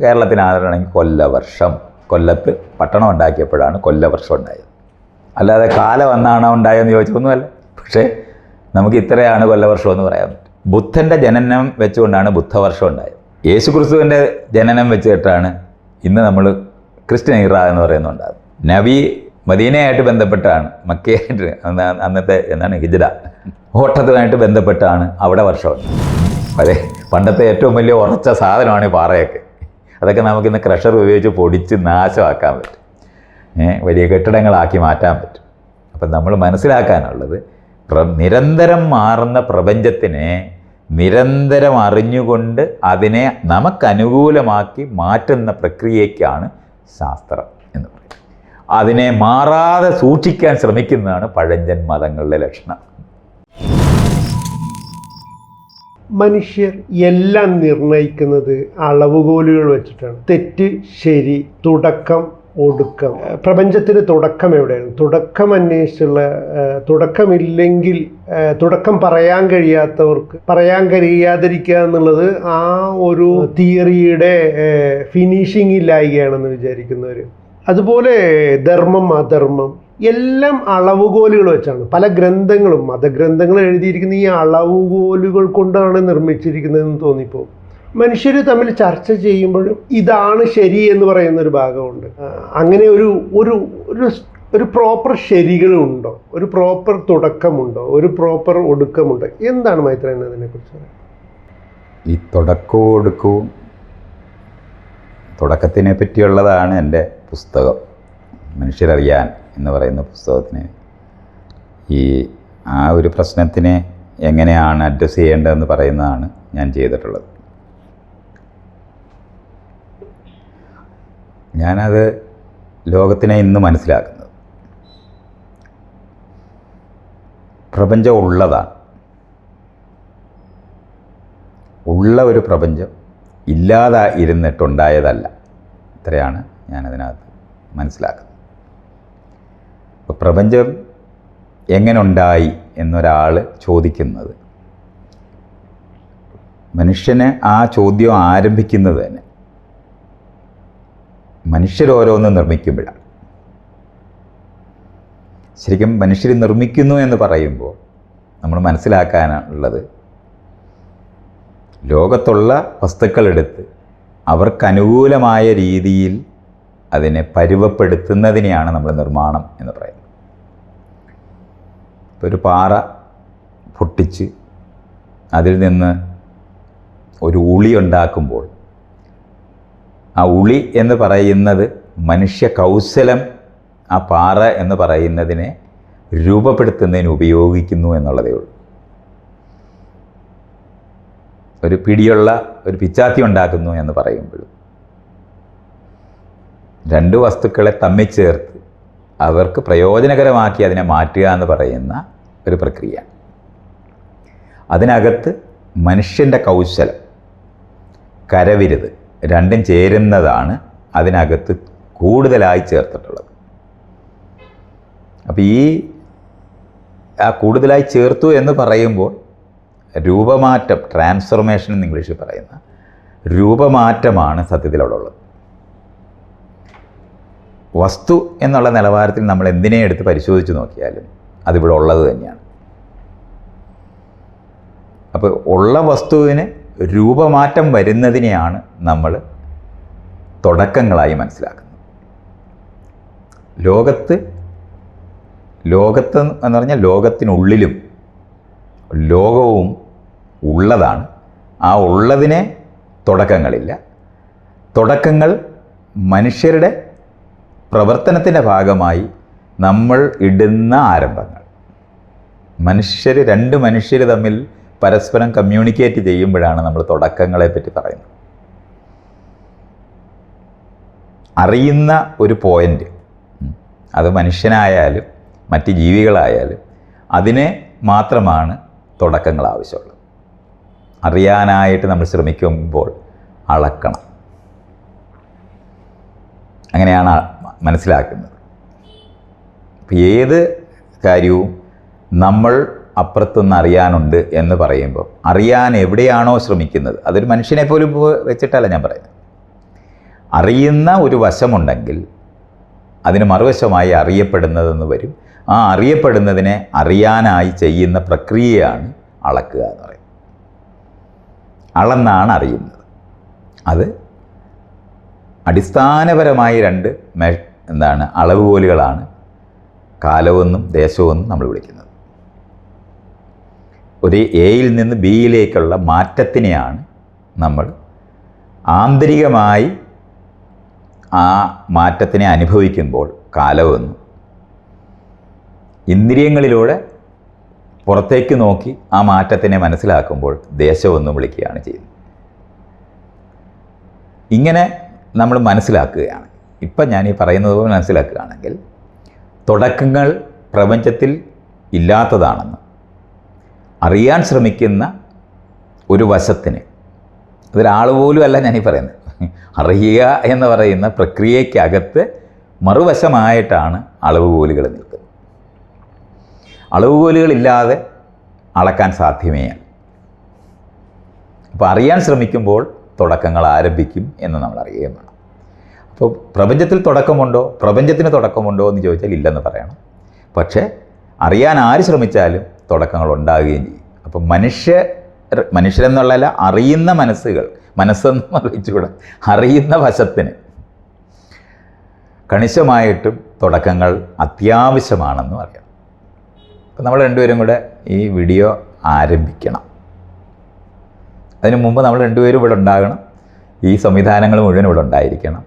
കേരളത്തിനാണെങ്കിൽ കൊല്ലവർഷം, കൊല്ലത്ത് പട്ടണം ഉണ്ടാക്കിയപ്പോഴാണ് കൊല്ലവർഷം ഉണ്ടായത്. അല്ലാതെ കാലം എന്നാണോ ഉണ്ടായതെന്ന് ചോദിച്ചൊന്നുമല്ല. പക്ഷേ നമുക്ക് ഇത്രയാണ് കൊല്ലവർഷം എന്ന് പറയാൻ പറ്റും. ബുദ്ധൻ്റെ ജനനം വെച്ചുകൊണ്ടാണ് ബുദ്ധവർഷം ഉണ്ടായത്. യേശു ക്രിസ്തുവിൻ്റെ ജനനം വെച്ചിട്ടാണ് ഇന്ന് നമ്മൾ ക്രിസ്ത്യൻ ഇറ എന്ന് പറയുന്നുണ്ടാകും. നബി മദീനയായിട്ട് ബന്ധപ്പെട്ടാണ്, മക്കയായിട്ട് അന്നത്തെ എന്താണ് ഹിജ്റ ഓട്ടത്തുമായിട്ട് ബന്ധപ്പെട്ടാണ് അവിടെ വർഷമുണ്ട്. അതെ, പണ്ടത്തെ ഏറ്റവും വലിയ ഉറച്ച സാധനമാണ് ഈ പാറയൊക്കെ. അതൊക്കെ നമുക്കിന്ന് ക്രഷർ ഉപയോഗിച്ച് പൊടിച്ച് നാശമാക്കാൻ പറ്റും, വലിയ കെട്ടിടങ്ങളാക്കി മാറ്റാൻ പറ്റും. അപ്പം നമ്മൾ മനസ്സിലാക്കാനുള്ളത്, നിരന്തരം മാറുന്ന പ്രപഞ്ചത്തിനെ നിരന്തരം അറിഞ്ഞുകൊണ്ട് അതിനെ നമുക്കനുകൂലമാക്കി മാറ്റുന്ന പ്രക്രിയയ്ക്കാണ് ശാസ്ത്രം എന്ന് പറയുന്നത്. അതിനെ മാറാതെ സൂക്ഷിക്കാൻ ശ്രമിക്കുന്നതാണ് പഴഞ്ചൻ മതങ്ങളുടെ ലക്ഷണം. മനുഷ്യർ എല്ലാം നിർണയിക്കുന്നത് അളവുകോലുകൾ വെച്ചിട്ടാണ്. തെറ്റ്, ശരി, തുടക്കം, ഒടുക്കം. പ്രപഞ്ചത്തിന് തുടക്കം എവിടെയാണ്? തുടക്കം അന്വേഷിച്ചുള്ള, തുടക്കമില്ലെങ്കിൽ തുടക്കം പറയാൻ കഴിയാത്തവർക്ക് പറയാൻ കഴിയാതിരിക്കുക എന്നുള്ളത് ആ ഒരു തിയറിയുടെ ഫിനിഷിംഗ് ഇല്ലായികയാണെന്ന് വിചാരിക്കുന്നവർ. അതുപോലെ ധർമ്മം, അധർമ്മം എല്ലാം അളവുകോലുകൾ വെച്ചാണ്. പല ഗ്രന്ഥങ്ങളും മതഗ്രന്ഥങ്ങൾ എഴുതിയിരിക്കുന്ന ഈ അളവുകോലുകൾ കൊണ്ടാണ് നിർമ്മിച്ചിരിക്കുന്നതെന്ന് തോന്നിപ്പോകും. മനുഷ്യർ തമ്മിൽ ചർച്ച ചെയ്യുമ്പോഴും ഇതാണ് ശരി എന്ന് പറയുന്നൊരു ഭാഗമുണ്ട്. അങ്ങനെ ഒരു ഒരു ഒരു പ്രോപ്പർ ശരികളുണ്ടോ? ഒരു പ്രോപ്പർ തുടക്കമുണ്ടോ? ഒരു പ്രോപ്പർ ഒടുക്കമുണ്ടോ? എന്താണ് മൈത്രേയൻ അതിനെക്കുറിച്ച്? ഈ തുടക്കവും ഒടുക്കവും, തുടക്കത്തിനെ പറ്റിയുള്ളതാണ് എൻ്റെ പുസ്തകം മനുഷ്യരറിയാൻ എന്ന് പറയുന്ന പുസ്തകത്തിന്. ആ ഒരു പ്രശ്നത്തിനെ എങ്ങനെയാണ് അഡ്രസ്സ് ചെയ്യേണ്ടതെന്ന് പറയുന്നതാണ് ഞാൻ ചെയ്തിട്ടുള്ളത്. ഞാനത് ലോകത്തിനെ ഇന്ന് മനസ്സിലാക്കുന്നത്, പ്രപഞ്ചം ഉള്ളതാണ്. ഉള്ള ഒരു പ്രപഞ്ചം ഇല്ലാതെ ഇരുന്നിട്ടുണ്ടായതല്ല. ഇത്രയാണ് ഞാനതിനകത്ത് മനസ്സിലാക്കുന്നത്. അപ്പോൾ പ്രപഞ്ചം എങ്ങനെ ഉണ്ടായി എന്നൊരാൾ ചോദിക്കുന്നത്, മനുഷ്യന് ആ ചോദ്യം ആരംഭിക്കുന്നത് തന്നെ മനുഷ്യരോരോന്ന് നിർമ്മിക്കുമ്പോഴാണ്. ശരിക്കും മനുഷ്യർ നിർമ്മിക്കുന്നു എന്ന് പറയുമ്പോൾ നമ്മൾ മനസ്സിലാക്കാനുള്ളത്, ലോകത്തുള്ള വസ്തുക്കളെടുത്ത് അവർക്കനുകൂലമായ രീതിയിൽ അതിനെ പരുവപ്പെടുത്തുന്നതിനെയാണ് നമ്മൾ നിർമ്മാണം എന്ന് പറയുന്നത്. ഇപ്പോൾ ഒരു പാറ പൊട്ടിച്ച് അതിൽ നിന്ന് ഒരു ഉളി ഉണ്ടാക്കുമ്പോൾ ആ ഉളി എന്ന് പറയുന്നത് മനുഷ്യ കൗശലം ആ പാറ എന്ന് പറയുന്നതിനെ രൂപപ്പെടുത്തുന്നതിന് ഉപയോഗിക്കുന്നു എന്നുള്ളതേ ഉള്ളൂ. ഒരു പിടിയുള്ള ഒരു പിച്ചാത്തി ഉണ്ടാക്കുന്നു എന്ന് പറയുമ്പോഴും രണ്ട് വസ്തുക്കളെ തമ്മിൽ ചേർത്ത് അവർക്ക് പ്രയോജനകരമാക്കി അതിനെ മാറ്റുക എന്ന് പറയുന്ന ഒരു പ്രക്രിയ. അതിനകത്ത് മനുഷ്യൻ്റെ കൗശലം, കരവിരുത് രണ്ടും ചേരുന്നതാണ് അതിനകത്ത് കൂടുതലായി ചേർത്തിട്ടുള്ളത്. അപ്പോൾ ആ കൂടുതലായി ചേർത്തു എന്ന് പറയുമ്പോൾ രൂപമാറ്റം, ട്രാൻസ്ഫോർമേഷൻ എന്ന് ഇംഗ്ലീഷിൽ പറയുന്ന രൂപമാറ്റമാണ് സത്യത്തിൽ അവിടെ ഉള്ളത്. വസ്തു എന്നുള്ള നിലവാരത്തിൽ നമ്മൾ എന്തിനെ എടുത്ത് പരിശോധിച്ച് നോക്കിയാലും അതിവിടെ ഉള്ളത് തന്നെയാണ്. അപ്പോൾ ഉള്ള വസ്തുവിന് രൂപമാറ്റം വരുന്നതിനെയാണ് നമ്മൾ തുടക്കങ്ങളായി മനസ്സിലാക്കുന്നത്. ലോകത്ത് എന്ന് പറഞ്ഞാൽ ലോകത്തിനുള്ളിലും ലോകവും ഉള്ളതാണ്. ആ ഉള്ളതിനെ തുടക്കങ്ങളില്ല. തുടക്കങ്ങൾ മനുഷ്യരുടെ പ്രവർത്തനത്തിൻ്റെ ഭാഗമായി നമ്മൾ ഇടുന്ന ആരംഭങ്ങൾ. രണ്ട് മനുഷ്യർ തമ്മിൽ പരസ്പരം കമ്മ്യൂണിക്കേറ്റ് ചെയ്യുമ്പോഴാണ് നമ്മൾ തുടക്കങ്ങളെപ്പറ്റി പറയുന്നത്. അറിയുന്ന ഒരു പോയിൻ്റ്, അത് മനുഷ്യനായാലും മറ്റ് ജീവികളായാലും അതിനെ മാത്രമാണ് തുടക്കങ്ങൾ ആവശ്യമുള്ളത്. അറിയാനായിട്ട് നമ്മൾ ശ്രമിക്കുമ്പോൾ അളക്കണം. അങ്ങനെയാണ് മനസ്സിലാക്കുന്നത്. ഇപ്പം ഏത് കാര്യവും നമ്മൾ അപ്പുറത്തുനിന്ന് അറിയാനുണ്ട് എന്ന് പറയുമ്പോൾ അറിയാൻ എവിടെയാണോ ശ്രമിക്കുന്നത്, അതൊരു മനുഷ്യനെ പോലും വെച്ചിട്ടല്ല ഞാൻ പറയുന്നത്. അറിയുന്ന ഒരു വശമുണ്ടെങ്കിൽ അതിന് മറുവശമായി അറിയപ്പെടുന്നതെന്ന് വരും. ആ അറിയപ്പെടുന്നതിനെ അറിയാനായി ചെയ്യുന്ന പ്രക്രിയയാണ് അളക്കുക എന്ന് പറയുന്നത്. അളന്നാണ് അറിയുന്നത്. അത് അടിസ്ഥാനപരമായി രണ്ട് അളവുകോലുകളാണ് കാലമെന്നും ദേശമെന്നും നമ്മൾ വിളിക്കുന്നത്. ഒരു എയിൽ നിന്ന് ബിയിലേക്കുള്ള മാറ്റത്തിനെയാണ് നമ്മൾ ആന്തരികമായി ആ മാറ്റത്തിനെ അനുഭവിക്കുമ്പോൾ കാലമെന്നും, ഇന്ദ്രിയങ്ങളിലൂടെ പുറത്തേക്ക് നോക്കി ആ മാറ്റത്തിനെ മനസ്സിലാക്കുമ്പോൾ ദേശമെന്നും വിളിക്കുകയാണ് ചെയ്യുന്നത്. ഇങ്ങനെ നമ്മൾ മനസ്സിലാക്കുകയാണ്. ഇപ്പം ഞാൻ ഈ പറയുന്നത് പോലെ മനസ്സിലാക്കുകയാണെങ്കിൽ തുടക്കങ്ങൾ പ്രപഞ്ചത്തിൽ ഇല്ലാത്തതാണെന്ന് അറിയാൻ ശ്രമിക്കുന്ന ഒരു വശത്തിന്, അതൊരാൾ പോലും അല്ല ഞാനീ പറയുന്നത്, അറിയുക എന്ന് പറയുന്ന പ്രക്രിയയ്ക്കകത്ത് മറുവശമായിട്ടാണ് അളവുകോലുകൾ നിൽക്കുന്നത്. അളവുകോലുകളില്ലാതെ അളക്കാൻ സാധ്യമേ അല്ല. അപ്പോൾ അറിയാൻ ശ്രമിക്കുമ്പോൾ തുടക്കങ്ങൾ ആരംഭിക്കും എന്ന് നമ്മൾ അറിയുകയും വേണം. അപ്പോൾ പ്രപഞ്ചത്തിൽ തുടക്കമുണ്ടോ, പ്രപഞ്ചത്തിന് തുടക്കമുണ്ടോ എന്ന് ചോദിച്ചാൽ ഇല്ലെന്ന് പറയണം. പക്ഷേ അറിയാൻ ആര് ശ്രമിച്ചാലും തുടക്കങ്ങൾ ഉണ്ടാകുകയും ചെയ്യും. അപ്പം മനുഷ്യരെന്നുള്ളതല്ല, അറിയുന്ന മനസ്സെന്ന് അറിയിച്ചുകൂടെ, അറിയുന്ന വശത്തിന് കണിശമായിട്ടും തുടക്കങ്ങൾ അത്യാവശ്യമാണെന്നും അറിയാം. അപ്പം നമ്മൾ രണ്ടുപേരും കൂടെ ഈ വീഡിയോ ആരംഭിക്കണം. അതിനു മുമ്പ് നമ്മൾ രണ്ടുപേരും ഇവിടെ ഉണ്ടാകണം. ഈ സംവിധാനങ്ങൾ മുഴുവൻ ഇവിടെ ഉണ്ടായിരിക്കണം.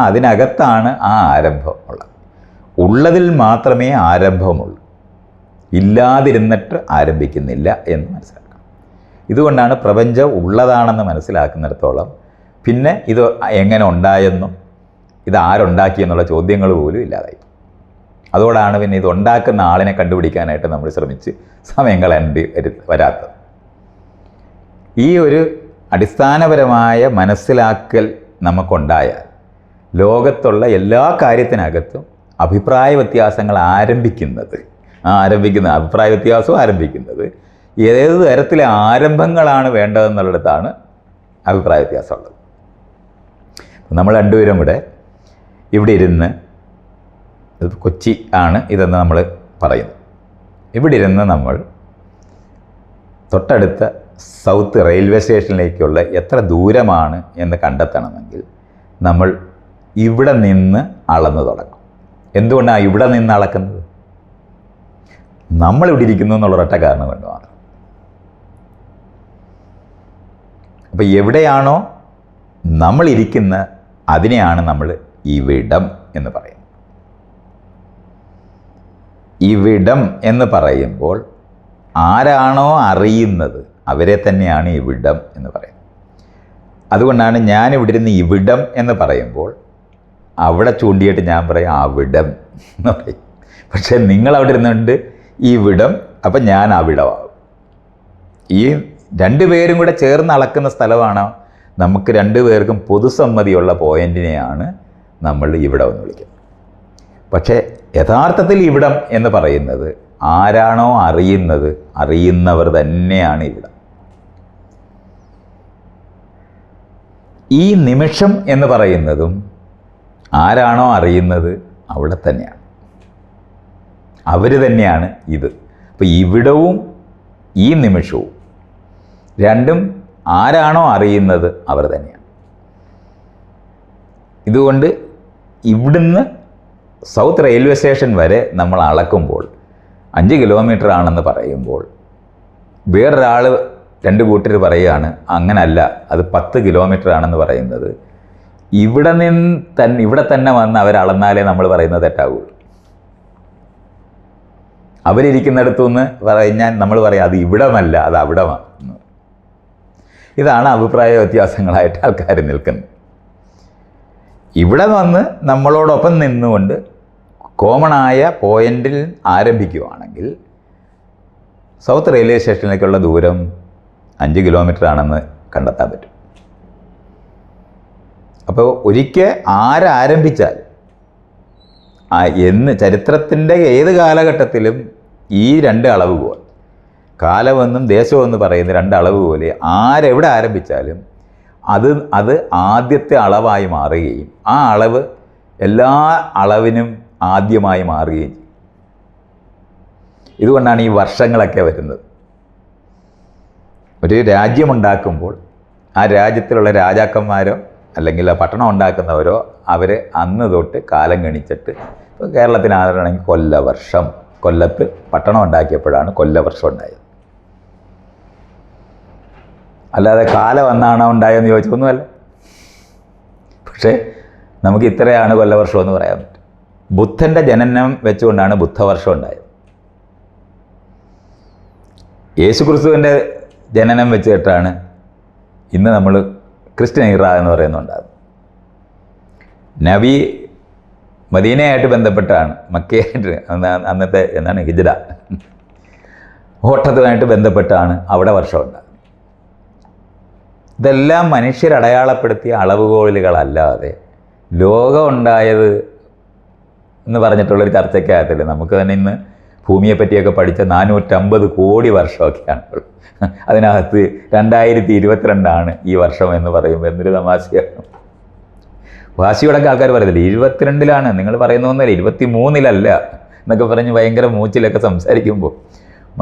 അതിനകത്താണ് ആ ആരംഭം ഉള്ളത്. ഉള്ളതിൽ മാത്രമേ ആരംഭമുള്ളൂ, ഇല്ലാതിരുന്നിട്ട് ആരംഭിക്കുന്നില്ല എന്ന് മനസ്സിലാക്കണം. ഇതുകൊണ്ടാണ് പ്രപഞ്ചം ഉള്ളതാണെന്ന് മനസ്സിലാക്കുന്നിടത്തോളം പിന്നെ ഇത് എങ്ങനെ ഉണ്ടായെന്നും ഇത് ആരുണ്ടാക്കിയെന്നുള്ള ചോദ്യങ്ങൾ പോലും ഇല്ലാതായി. അതോടാണ് പിന്നെ ഇത് ഉണ്ടാക്കുന്ന ആളിനെ കണ്ടുപിടിക്കാനായിട്ട് നമ്മൾ ശ്രമിച്ച് സമയം കളയേണ്ടി വരാത്തത്. ഈ ഒരു അടിസ്ഥാനപരമായ മനസ്സിലാക്കൽ നമുക്കുണ്ടായാൽ ലോകത്തുള്ള എല്ലാ കാര്യത്തിനകത്തും അഭിപ്രായ വ്യത്യാസങ്ങൾ ആരംഭിക്കുന്നത് അഭിപ്രായ വ്യത്യാസവും ആരംഭിക്കുന്നത് ഏത് തരത്തിലെ ആരംഭങ്ങളാണ് വേണ്ടതെന്നുള്ളിടത്താണ് അഭിപ്രായ വ്യത്യാസമുള്ളത്. നമ്മൾ രണ്ടുപേരും കൂടെ ഇവിടെ ഇരുന്ന്, കൊച്ചി ആണ് ഇതെന്ന് നമ്മൾ പറയുന്നു, ഇവിടെ ഇരുന്ന് നമ്മൾ തൊട്ടടുത്ത സൗത്ത് റെയിൽവേ സ്റ്റേഷനിലേക്കുള്ള എത്ര ദൂരമാണ് എന്ന് കണ്ടെത്തണമെങ്കിൽ നമ്മൾ ഇവിടെ നിന്ന് അളന്ന് തുടങ്ങും. എന്തുകൊണ്ടാണ് ഇവിടെ നിന്ന് അളക്കുന്നത്? നമ്മളിവിടെ ഇരിക്കുന്നു എന്നുള്ളൊരൊറ്റ കാരണം കൊണ്ട് മാത്രം. അപ്പം എവിടെയാണോ നമ്മളിരിക്കുന്ന അതിനെയാണ് നമ്മൾ ഇവിടം എന്ന് പറയുന്നത്. ഇവിടം എന്ന് പറയുമ്പോൾ ആരാണോ അറിയുന്നത് അവരെ തന്നെയാണ് ഇവിടം എന്ന് പറയുന്നത്. അതുകൊണ്ടാണ് ഞാനിവിടെ ഇരുന്ന് ഇവിടം എന്ന് പറയുമ്പോൾ അവിടെ ചൂണ്ടിയിട്ട് ഞാൻ പറയും അവിടം എന്ന് പറയും. പക്ഷേ നിങ്ങളവിടെ ഇരുന്നുകൊണ്ട് ഇവിടം, അപ്പം ഞാൻ അവിടമാകും. ഈ രണ്ടുപേരും കൂടെ ചേർന്ന് അളക്കുന്ന സ്ഥലമാണ് നമുക്ക് രണ്ടുപേർക്കും പൊതുസമ്മതിയുള്ള പോയിന്റിനെയാണ് നമ്മൾ ഇവിടം എന്ന് വിളിക്കുന്നത്. പക്ഷേ യഥാർത്ഥത്തിൽ ഇവിടം എന്ന് പറയുന്നത് ആരാണോ അറിയുന്നത്, അറിയുന്നവർ തന്നെയാണ് ഇവിടം. ഈ നിമിഷം എന്ന് പറയുന്നതും ആരാണോ അറിയുന്നത് അവിടെ തന്നെയാണ്, അവർ തന്നെയാണ് ഇത്. അപ്പോൾ ഇവിടവും ഈ നിമിഷവും രണ്ടും ആരാണോ അറിയുന്നത് അവർ തന്നെയാണ്. ഇതുകൊണ്ട് ഇവിടുന്ന് സൗത്ത് റെയിൽവേ സ്റ്റേഷൻ വരെ നമ്മൾ അളക്കുമ്പോൾ 5 കിലോമീറ്റർ ആണെന്ന് പറയുമ്പോൾ വേറൊരാൾ രണ്ട് കൂട്ടർ പറയുകയാണ് അങ്ങനല്ല, അത് 10 കിലോമീറ്റർ ആണെന്ന് പറയുന്നത്. ഇവിടെ തന്നെ വന്ന് അവരളന്നാലേ നമ്മൾ പറയുന്നത് തെറ്റാവുള്ളൂ. അവരിയ്ക്കുന്നിടത്തുനിന്ന് പറഞ്ഞാൽ നമ്മൾ പറയാം അത് ഇവിടമല്ല, അത് അവിടമാണ്. ഇതാണ് അഭിപ്രായ വ്യത്യാസങ്ങളായിട്ട് ആൾക്കാർ നിൽക്കുന്നത്. ഇവിടെ വന്ന് നമ്മളോടൊപ്പം നിന്നുകൊണ്ട് കോമണായ പോയിന്റിൽ ആരംഭിക്കുകയാണെങ്കിൽ സൗത്ത് റെയിൽവേ സ്റ്റേഷനിലേക്കുള്ള ദൂരം 5 കിലോമീറ്റർ ആണെന്ന് കണ്ടെത്താൻ പറ്റും. അപ്പോൾ ഒരിക്കൽ ആരാരംഭിച്ചാൽ ചരിത്രത്തിൻ്റെ ഏത് കാലഘട്ടത്തിലും ഈ രണ്ട് അളവുകോൽ, കാലമെന്നും ദേശമെന്ന് പറയുന്ന രണ്ട് അളവുകോൽ ആരെവിടെ ആരംഭിച്ചാലും അത് ആദ്യത്തെ അളവായി മാറുകയും ആ അളവ് എല്ലാ അളവിനും ആദ്യമായി മാറുകയും ചെയ്യും. ഇതുകൊണ്ടാണ് ഈ വർഷങ്ങളൊക്കെ വരുന്നത്. ഒരു രാജ്യമുണ്ടാക്കുമ്പോൾ ആ രാജ്യത്തിലുള്ള രാജാക്കന്മാരോ അല്ലെങ്കിൽ ആ പട്ടണം ഉണ്ടാക്കുന്നവരോ അവർ അന്ന് തൊട്ട് കാലം ഗണിച്ചിട്ട്, ഇപ്പോൾ കേരളത്തിനാണെങ്കിൽ കൊല്ലവർഷം, കൊല്ലത്ത് പട്ടണം ഉണ്ടാക്കിയപ്പോഴാണ് കൊല്ലവർഷം ഉണ്ടായത്. അല്ലാതെ കാലം എന്നാണോ ഉണ്ടായതെന്ന് ചോദിച്ചൊന്നുമല്ല. പക്ഷേ നമുക്ക് ഇത്രയാണ് കൊല്ലവർഷം എന്ന് പറയാൻ പറ്റും. ബുദ്ധൻ്റെ ജനനം വെച്ചുകൊണ്ടാണ് ബുദ്ധവർഷം ഉണ്ടായത്. യേശുക്രിസ്തുവിൻ്റെ ജനനം വെച്ചിട്ടാണ് ഇന്ന് നമ്മൾ ക്രിസ്ത്യൻ ഇറ എന്ന് പറയുന്നുണ്ടാകുന്നത്. നബി മദീനയായിട്ട് ബന്ധപ്പെട്ടാണ്, മക്കയായിട്ട് അന്നത്തെ എന്താണ് ഹിജ്റ ഓട്ടത്തുമായിട്ട് ബന്ധപ്പെട്ടാണ് അവിടെ വർഷം ഉണ്ടാകുന്നത്. ഇതെല്ലാം മനുഷ്യരടയാളപ്പെടുത്തിയ അളവുകോലുകളല്ലാതെ ലോകം ഉണ്ടായത് എന്ന് പറഞ്ഞിട്ടുള്ളൊരു ചർച്ചയ്ക്കകത്തില്ല. നമുക്ക് തന്നെ ഇന്ന് ഭൂമിയെ പറ്റിയൊക്കെ പഠിച്ച 450 കോടി വർഷമൊക്കെയാണ്. അതിനകത്ത് 2022 ഈ വർഷം എന്ന് പറയുമ്പോൾ എന്തൊരു തമാശയാണ്. വാശിയോടൊക്കെ ആൾക്കാർ പറയത്തില്ല 22-ലാണ്, നിങ്ങൾ പറയുന്നൊന്നുമല്ല 23-ലല്ല എന്നൊക്കെ പറഞ്ഞ് ഭയങ്കര മൂച്ചിലൊക്കെ സംസാരിക്കുമ്പോൾ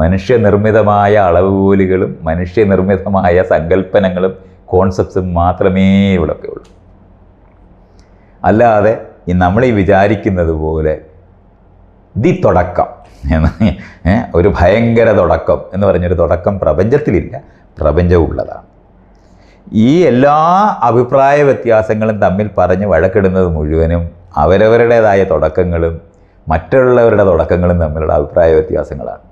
മനുഷ്യനിർമ്മിതമായ അളവുകോലുകളും മനുഷ്യനിർമ്മിതമായ സങ്കല്പനങ്ങളും കോൺസെപ്റ്റ്സും മാത്രമേ ഇവിടെയൊക്കെ ഉള്ളൂ. അല്ലാതെ നമ്മൾ വിചാരിക്കുന്നത് പോലെ തുടക്കം ഒരു ഭയങ്കര തുടക്കം എന്ന് പറഞ്ഞൊരു തുടക്കം പ്രപഞ്ചത്തിലില്ല, പ്രപഞ്ചമുള്ളതാണ്. ഈ എല്ലാ അഭിപ്രായ വ്യത്യാസങ്ങളും തമ്മിൽ പറഞ്ഞ് വഴക്കിടുന്നത് മുഴുവനും അവരവരുടേതായ തുടക്കങ്ങളും മറ്റുള്ളവരുടെ തുടക്കങ്ങളും തമ്മിലുള്ള അഭിപ്രായ വ്യത്യാസങ്ങളാണ്.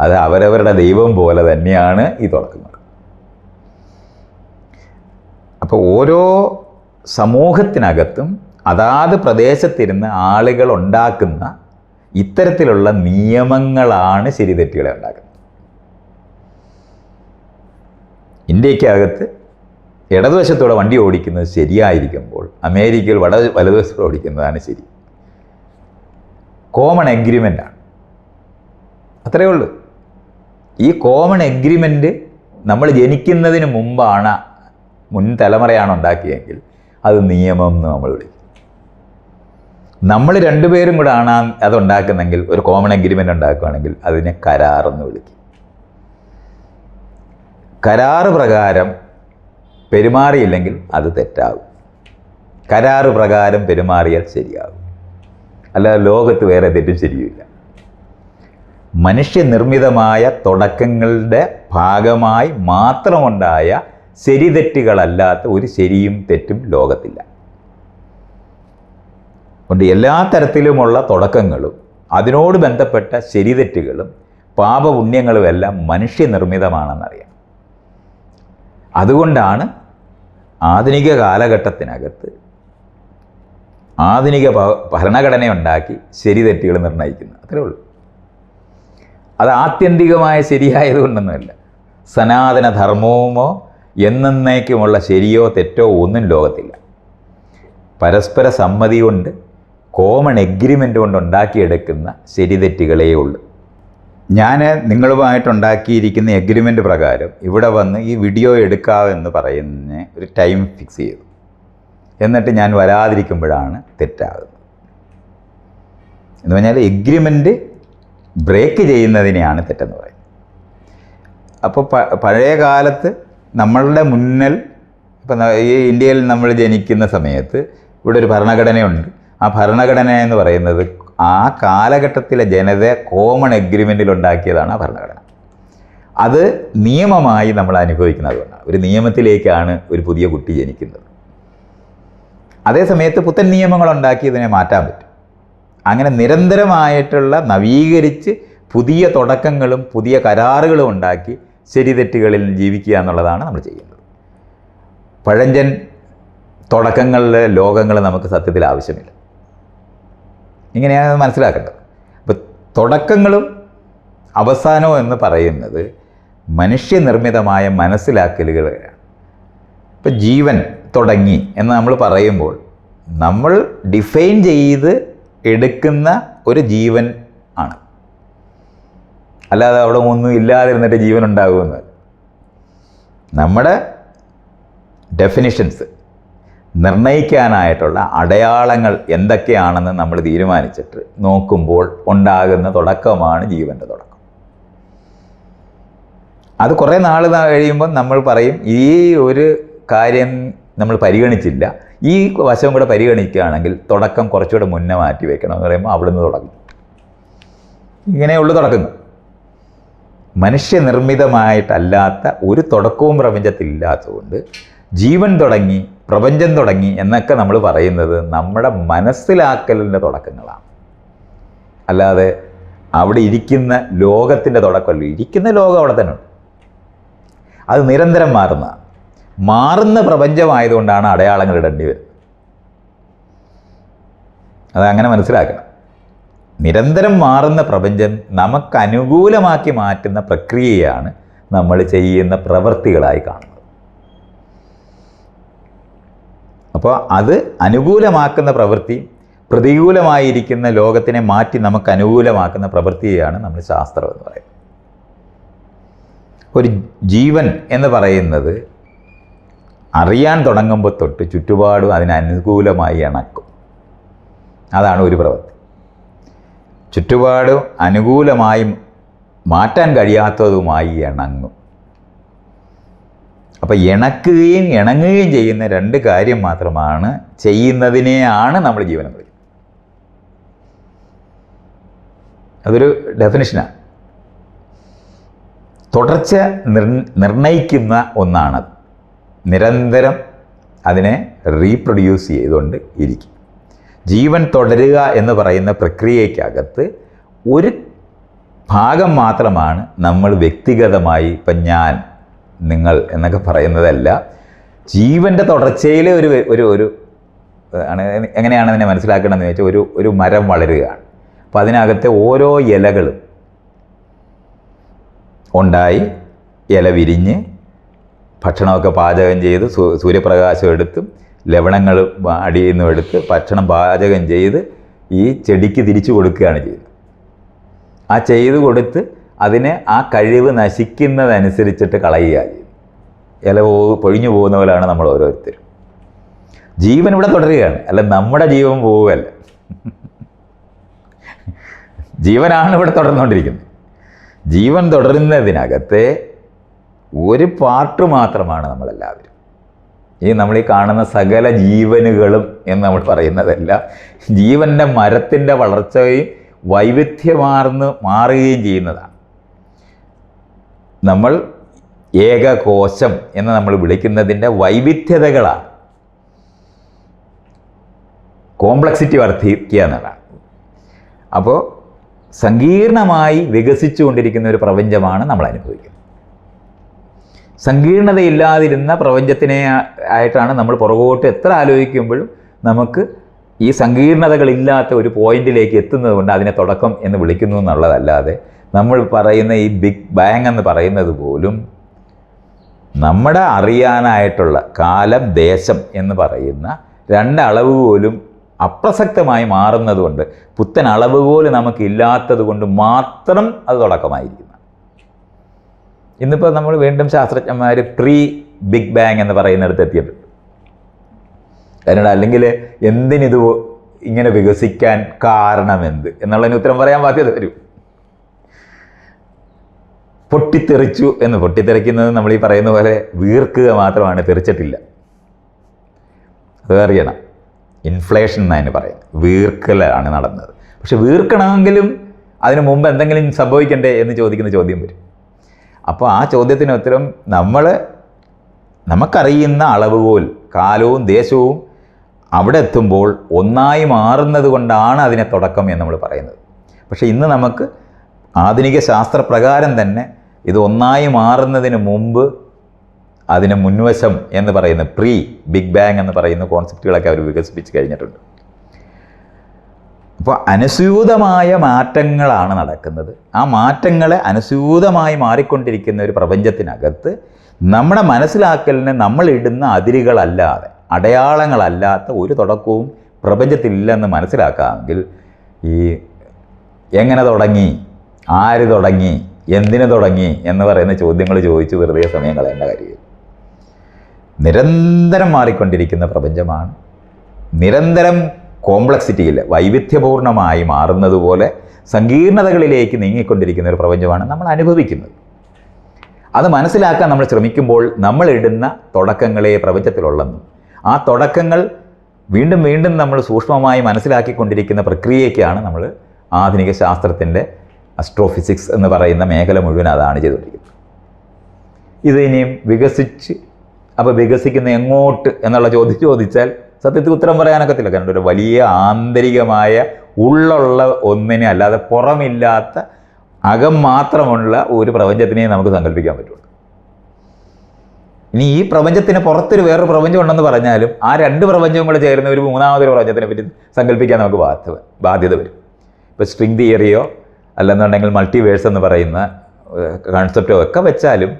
അത് അവരവരുടെ ദൈവം പോലെ തന്നെയാണ് ഈ തുടക്കങ്ങൾ. അപ്പോൾ ഓരോ സമൂഹത്തിനകത്തും അതാത് പ്രദേശത്തിരുന്ന് ആളുകൾ ഉണ്ടാക്കുന്ന ഇത്തരത്തിലുള്ള നിയമങ്ങളാണ് ശരി തെറ്റുകളെ ഉണ്ടാക്കുന്നത്. ഇന്ത്യക്കകത്ത് ഇടതുവശത്തൂടെ വണ്ടി ഓടിക്കുന്നത് ശരിയായിരിക്കുമ്പോൾ അമേരിക്കയിൽ വലതുവശത്തൂടെ ഓടിക്കുന്നതാണ് ശരി. കോമൺ എഗ്രിമെൻ്റാണ്, അത്രയേ ഉള്ളൂ. ഈ കോമൺ എഗ്രിമെൻ്റ് നമ്മൾ ജനിക്കുന്നതിന് മുമ്പാണ്, മുൻ തലമുറയാണ് ഉണ്ടാക്കിയെങ്കിൽ അത് നിയമം എന്ന് നമ്മൾ വിളിക്കും. നമ്മൾ രണ്ടുപേരും കൂടെ ആണ് അതുണ്ടാക്കുന്നെങ്കിൽ, ഒരു കോമൺ എഗ്രിമെൻ്റ് ഉണ്ടാക്കുകയാണെങ്കിൽ അതിനെ കരാറെന്ന് വിളിക്കും. കരാറ് പ്രകാരം പെരുമാറിയില്ലെങ്കിൽ അത് തെറ്റാകും. കരാറ് പ്രകാരം പെരുമാറിയാൽ ശരിയാകും. അല്ലാതെ ലോകത്ത് വേറെ തെറ്റും ശരിയുമില്ല. മനുഷ്യനിർമ്മിതമായ തുടക്കങ്ങളുടെ ഭാഗമായി മാത്രമുണ്ടായ ശരിതെറ്റുകളല്ലാത്ത ഒരു ശരിയും തെറ്റും ലോകത്തില്ല. കൊണ്ട് എല്ലാ തരത്തിലുമുള്ള തുടക്കങ്ങളും അതിനോട് ബന്ധപ്പെട്ട ശരിതെറ്റുകളും പാപപുണ്യങ്ങളുമെല്ലാം മനുഷ്യനിർമ്മിതമാണെന്നറിയാം. അതുകൊണ്ടാണ് ആധുനിക കാലഘട്ടത്തിനകത്ത് ആധുനിക ഭരണഘടനയുണ്ടാക്കി ശരിതെറ്റുകൾ നിർണ്ണയിക്കുന്നത്. അത്രേ ഉള്ളൂ. അത് ആത്യന്തികമായ ശരിയായതുകൊണ്ടൊന്നുമല്ല. സനാതന ധർമ്മവുമോ എന്നേക്കുമുള്ള ശരിയോ തെറ്റോ ഒന്നും ലോകത്തില്ല. പരസ്പര സമ്മതി കൊണ്ട് കോമൺ എഗ്രിമെൻ്റ് കൊണ്ട് ഉണ്ടാക്കിയെടുക്കുന്ന ശരിതെറ്റുകളേ ഉള്ളൂ. ഞാൻ നിങ്ങളുമായിട്ടുണ്ടാക്കിയിരിക്കുന്ന എഗ്രിമെൻ്റ് പ്രകാരം ഇവിടെ വന്ന് ഈ വീഡിയോ എടുക്കാമെന്ന് പറയുന്ന ഒരു ടൈം ഫിക്സ് ചെയ്തു. എന്നിട്ട് ഞാൻ വരാതിരിക്കുമ്പോഴാണ് തെറ്റാകുന്നത്. എന്ന് പറഞ്ഞാൽ എഗ്രിമെൻ്റ് ബ്രേക്ക് ചെയ്യുന്നതിനെയാണ് തെറ്റെന്ന് പറയുന്നത്. അപ്പോൾ പഴയ കാലത്ത് നമ്മളുടെ മുന്നിൽ, ഇപ്പം ഈ ഇന്ത്യയിൽ നമ്മൾ ജനിക്കുന്ന സമയത്ത് ഇവിടെ ഒരു ഭരണഘടനയുണ്ട്. ആ ഭരണഘടന എന്ന് പറയുന്നത് ആ കാലഘട്ടത്തിലെ ജനത കോമൺ എഗ്രിമെൻറ്റിൽ ഉണ്ടാക്കിയതാണ് ആ ഭരണഘടന. അത് നിയമമായി നമ്മൾ അനുഭവിക്കുന്നതുകൊണ്ടാണ്. ഒരു നിയമത്തിലേക്കാണ് ഒരു പുതിയ കുട്ടി ജനിക്കുന്നത്. അതേ സമയത്ത് പുത്തൻ നിയമങ്ങൾ ഉണ്ടാക്കി ഇതിനെ മാറ്റാൻ പറ്റും. അങ്ങനെ നിരന്തരമായിട്ടുള്ള നവീകരിച്ച് പുതിയ തുടക്കങ്ങളും പുതിയ കരാറുകളും ഉണ്ടാക്കി ശരിതെറ്റുകളിൽ ജീവിക്കുക എന്നുള്ളതാണ് നമ്മൾ ചെയ്യുന്നത്. പഴഞ്ചൻ തുടക്കങ്ങളിലെ ലോകങ്ങൾ നമുക്ക് സത്യത്തിൽ ആവശ്യമില്ല. ഇങ്ങനെയാണ് മനസ്സിലാക്കേണ്ടത്. അപ്പോൾ തുടക്കങ്ങളും അവസാനവും എന്ന് പറയുന്നത് മനുഷ്യനിർമ്മിതമായ മനസ്സിലാക്കലുകളാണ്. ഇപ്പം ജീവൻ തുടങ്ങി എന്ന് നമ്മൾ പറയുമ്പോൾ നമ്മൾ ഡിഫൈൻ ചെയ്ത് എടുക്കുന്ന ഒരു ജീവൻ ആണ്. അല്ലാതെ അവിടെ ഒന്നും ഇല്ലാതിരുന്നിട്ട് ജീവൻ ഉണ്ടാകുമെന്നല്ല. നമ്മുടെ ഡെഫിനിഷൻസ്, നിർണ്ണയിക്കാനായിട്ടുള്ള അടയാളങ്ങൾ എന്തൊക്കെയാണെന്ന് നമ്മൾ തീരുമാനിച്ചിട്ട് നോക്കുമ്പോൾ ഉണ്ടാകുന്ന തുടക്കമാണ് ജീവൻ്റെ തുടക്കം. അത് കുറേ നാൾ കഴിയുമ്പോൾ നമ്മൾ പറയും ഈ ഒരു കാര്യം നമ്മൾ പരിഗണിച്ചില്ല, ഈ വശം കൂടെ പരിഗണിക്കുകയാണെങ്കിൽ തുടക്കം കുറച്ചുകൂടെ മുന്നേ മാറ്റി വെക്കണം എന്ന് പറയുമ്പോൾ അവിടുന്ന് തുടങ്ങും. ഇങ്ങനെയുള്ള തുടക്കങ്ങൾ. മനുഷ്യനിർമ്മിതമായിട്ടല്ലാത്ത ഒരു തുടക്കവും പ്രപഞ്ചത്തിലില്ലാത്തതുകൊണ്ട് ജീവൻ തുടങ്ങി, പ്രപഞ്ചം തുടങ്ങി എന്നൊക്കെ നമ്മൾ പറയുന്നത് നമ്മുടെ മനസ്സിലാക്കലിൻ്റെ തുടക്കങ്ങളാണ്. അല്ലാതെ അവിടെ ഇരിക്കുന്ന ലോകത്തിൻ്റെ തുടക്കമല്ല. ഇരിക്കുന്ന ലോകം അവിടെ തന്നെ ഉണ്ട്. അത് നിരന്തരം മാറുന്ന പ്രപഞ്ചമായതുകൊണ്ടാണ് അടയാളങ്ങൾ ഇടേണ്ടി വരുന്നത്. അതങ്ങനെ മനസ്സിലാക്കണം. നിരന്തരം മാറുന്ന പ്രപഞ്ചം നമുക്ക് അനുകൂലമാക്കി മാറ്റുന്ന പ്രക്രിയയാണ് നമ്മൾ ചെയ്യുന്ന പ്രവൃത്തികളായി കാണുന്നത്. അപ്പോൾ അത് അനുകൂലമാക്കുന്ന പ്രവൃത്തി, പ്രതികൂലമായിരിക്കുന്ന ലോകത്തിനെ മാറ്റി നമുക്ക് അനുകൂലമാക്കുന്ന പ്രവൃത്തിയാണ് നമ്മൾ ശാസ്ത്രം എന്ന് പറയുന്നത്. ഒരു ജീവൻ എന്ന് പറയുന്നത് അറിയാൻ തുടങ്ങുമ്പോൾ തൊട്ട് ചുറ്റുപാടും അതിനനുകൂലമായി ഇണക്കും. അതാണ് ഒരു പ്രവൃത്തി. ചുറ്റുപാടും അനുകൂലമായി മാറ്റാൻ കഴിയാത്തതുമായി ഇണങ്ങും. അപ്പോൾ ഇണക്കുകയും ഇണങ്ങുകയും ചെയ്യുന്ന രണ്ട് കാര്യം മാത്രമാണ് ചെയ്യുന്നതിനെയാണ് നമ്മൾ ജീവൻ എന്ന് വിളിക്കുന്നത്. അതൊരു ഡെഫിനിഷനാണ്. തുടർച്ച നിർണ്ണയിക്കുന്ന ഒന്നാണത്. നിരന്തരം അതിനെ റീപ്രൊഡ്യൂസ് ചെയ്തുകൊണ്ട് ഇരിക്കും. ജീവൻ തുടരുക എന്ന് പറയുന്ന പ്രക്രിയയ്ക്കകത്ത് ഒരു ഭാഗം മാത്രമാണ് നമ്മൾ വ്യക്തിഗതമായി, ഇപ്പം ഞാൻ, നിങ്ങൾ എന്നൊക്കെ പറയുന്നതല്ല. ജീവൻ്റെ തുടർച്ചയിൽ ഒരു എങ്ങനെയാണ് അതിനെ മനസ്സിലാക്കണമെന്ന് വെച്ചാൽ ഒരു മരം വളരുകയാണ്. അപ്പോൾ അതിനകത്തെ ഓരോ ഇലകളും ഉണ്ടായി, ഇല വിരിഞ്ഞ് ഭക്ഷണമൊക്കെ പാചകം ചെയ്ത് സൂര്യപ്രകാശം എടുത്തും ലവണങ്ങൾ അടിയിൽ നിന്നും എടുത്ത് ഭക്ഷണം പാചകം ചെയ്ത് ഈ ചെടിക്ക് തിരിച്ചു കൊടുക്കുകയാണ് ചെയ്യുന്നത്. ആ ചെയ്ത് കൊടുത്ത് അതിനെ ആ കഴിവ് നശിക്കുന്നതനുസരിച്ചിട്ട് കളയുക ചെയ്യും. ഇല പൊഴിഞ്ഞു പോകുന്ന പോലെയാണ് നമ്മൾ ഓരോരുത്തരും. ജീവൻ ഇവിടെ തുടരുകയാണ്, അല്ല നമ്മുടെ ജീവൻ പോവുകയല്ല. ജീവനാണ് ഇവിടെ തുടർന്നുകൊണ്ടിരിക്കുന്നത്. ജീവൻ തുടരുന്നതിനകത്തെ ഒരു പാർട്ട് മാത്രമാണ് നമ്മളെല്ലാവരും. നമ്മൾ ഈ കാണുന്ന സകല ജീവനുകളും എന്ന് നമ്മൾ പറയുന്നതല്ല. ജീവൻ്റെ മരത്തിൻ്റെ വളർച്ചയും മാറുകയും ചെയ്യുന്നതാണ്. നമ്മൾ ഏകകോശം എന്ന് നമ്മൾ വിളിക്കുന്നതിൻ്റെ വൈവിധ്യതകളാണ്. കോംപ്ലക്സിറ്റി വർദ്ധിക്കുക എന്നതാണ്. അപ്പോൾ സങ്കീർണമായി വികസിച്ചുകൊണ്ടിരിക്കുന്ന ഒരു പ്രപഞ്ചമാണ് നമ്മൾ അനുഭവിക്കുന്നത്. സങ്കീർണതയില്ലാതിരുന്ന പ്രപഞ്ചത്തിനെ ആയിട്ടാണ് നമ്മൾ പുറകോട്ട് എത്ര ആലോചിക്കുമ്പോഴും നമുക്ക് ഈ സങ്കീർണതകളില്ലാത്ത ഒരു പോയിന്റിലേക്ക് എത്തുന്നത് കൊണ്ട് അതിനെ തുടക്കം എന്ന് വിളിക്കുന്നു എന്നുള്ളതല്ലാതെ നമ്മൾ പറയുന്ന ഈ ബിഗ് ബാങ് എന്ന് പറയുന്നത് പോലും നമ്മുടെ അറിയാനായിട്ടുള്ള കാലം, ദേശം എന്ന് പറയുന്ന രണ്ട് അളവ് പോലും അപ്രസക്തമായി മാറുന്നതുകൊണ്ട്, പുത്തൻ അളവുകോൽ നമുക്കില്ലാത്തത് കൊണ്ട് മാത്രം അത് തുടക്കമായിരിക്കുന്നു. ഇന്നിപ്പോൾ നമ്മൾ വീണ്ടും ശാസ്ത്രജ്ഞന്മാർ പ്രീ ബിഗ് ബാങ് എന്ന് പറയുന്നിടത്ത് എത്തിയിട്ടുണ്ട്. അതിനോട് അല്ലെങ്കിൽ എന്തിനിത് ഇങ്ങനെ വികസിക്കാൻ കാരണമെന്ത് എന്നുള്ളതിന് ഉത്തരം പറയാൻ ബാധ്യത വരും. പൊട്ടിത്തെറിച്ചു എന്ന്, പൊട്ടിത്തെറിക്കുന്നത് നമ്മൾ ഈ പറയുന്ന പോലെ വീർക്കുക മാത്രമാണ്, തെറിച്ചിട്ടില്ല. അത് അറിയണം. ഇൻഫ്ലേഷൻ എന്നതിന് പറയും, വീർക്കലാണ് നടന്നത്. പക്ഷെ വീർക്കണമെങ്കിലും അതിന് മുമ്പ് എന്തെങ്കിലും സംഭവിക്കണ്ടേ എന്ന് ചോദിക്കുന്ന ചോദ്യം വരും. അപ്പോൾ ആ ചോദ്യത്തിന് ഉത്തരം നമുക്കറിയുന്ന അളവുകോൽ, കാലവും ദേശവും അവിടെ എത്തുമ്പോൾ ഒന്നായി മാറുന്നത് കൊണ്ടാണ് അതിനെ തുടക്കം എന്ന് നമ്മൾ പറയുന്നത്. പക്ഷേ ഇന്ന് നമുക്ക് ആധുനിക ശാസ്ത്രപ്രകാരം തന്നെ ഇത് ഒന്നായി മാറുന്നതിന് മുമ്പ് അതിന് മുൻവശം എന്ന് പറയുന്ന പ്രീ ബിഗ് ബാങ് എന്ന് പറയുന്ന കോൺസെപ്റ്റുകളൊക്കെ അവർ വികസിപ്പിച്ച് കഴിഞ്ഞിട്ടുണ്ട്. അപ്പോൾ അനുസ്യൂതമായ മാറ്റങ്ങളാണ് നടക്കുന്നത്. ആ മാറ്റങ്ങളെ അനുസ്യൂതമായി മാറിക്കൊണ്ടിരിക്കുന്ന ഒരു പ്രപഞ്ചത്തിനകത്ത് നമ്മുടെ മനസ്സിലാക്കലിന് നമ്മൾ ഇടുന്ന അതിരുകളല്ലാതെ, അടയാളങ്ങളല്ലാത്ത ഒരു തുടക്കവും പ്രപഞ്ചത്തിലില്ലെന്ന് മനസ്സിലാക്കാമെങ്കിൽ ഈ എങ്ങനെ തുടങ്ങി, ആര് തുടങ്ങി, എന്തിനു തുടങ്ങി എന്ന് പറയുന്ന ചോദ്യങ്ങൾ ചോദിച്ച് വെറുതെ സമയം കളയേണ്ട കാര്യമില്ല. നിരന്തരം മാറിക്കൊണ്ടിരിക്കുന്ന പ്രപഞ്ചമാണ്. നിരന്തരം കോംപ്ലക്സിറ്റിയിൽ വൈവിധ്യപൂർണമായി മാറുന്നതുപോലെ സങ്കീർണതകളിലേക്ക് നീങ്ങിക്കൊണ്ടിരിക്കുന്ന ഒരു പ്രപഞ്ചമാണ് നമ്മൾ അനുഭവിക്കുന്നത്. അത് മനസ്സിലാക്കാൻ നമ്മൾ ശ്രമിക്കുമ്പോൾ നമ്മളിടുന്ന തുടക്കങ്ങളെ പ്രപഞ്ചത്തിലുള്ളെന്നും ആ തുടക്കങ്ങൾ വീണ്ടും വീണ്ടും നമ്മൾ സൂക്ഷ്മമായി മനസ്സിലാക്കിക്കൊണ്ടിരിക്കുന്ന പ്രക്രിയയ്ക്കാണ് നമ്മൾ ആധുനിക ശാസ്ത്രത്തിൻ്റെ അസ്ട്രോഫിസിക്സ് എന്ന് പറയുന്ന മേഖല മുഴുവൻ അതാണ് ചെയ്തുകൊണ്ടിരിക്കുന്നത്. ഇത് ഇനിയും അപ്പോൾ വികസിക്കുന്ന എങ്ങോട്ട് എന്നുള്ള ചോദ്യം ചോദിച്ചാൽ സത്യത്തിൽ ഉത്തരം പറയാനൊക്കത്തില്ല. കാരണം ഒരു വലിയ ആന്തരികമായ ഉള്ളുള്ള ഒന്നിനെ അല്ലാതെ പുറമില്ലാത്ത അകം മാത്രമുള്ള ഒരു പ്രപഞ്ചത്തിനെ നമുക്ക് സങ്കല്പിക്കാൻ പറ്റുള്ളൂ. ഇനി ഈ പ്രപഞ്ചത്തിന് പുറത്തൊരു വേറൊരു പ്രപഞ്ചം ഉണ്ടെന്ന് പറഞ്ഞാലും ആ രണ്ട് പ്രപഞ്ചവും കൂടെ ചേരുന്ന ഒരു മൂന്നാമതൊരു പ്രപഞ്ചത്തിനെ പറ്റി സങ്കല്പിക്കാൻ നമുക്ക് ബാധ്യത വരും. ഇപ്പോൾ സ്ട്രിംഗ് തിയറിയോ അല്ലെന്നുണ്ടെങ്കിൽ മൾട്ടിവേഴ്സ് എന്ന് പറയുന്ന കൺസെപ്റ്റോ ഒക്കെ വെച്ചാലും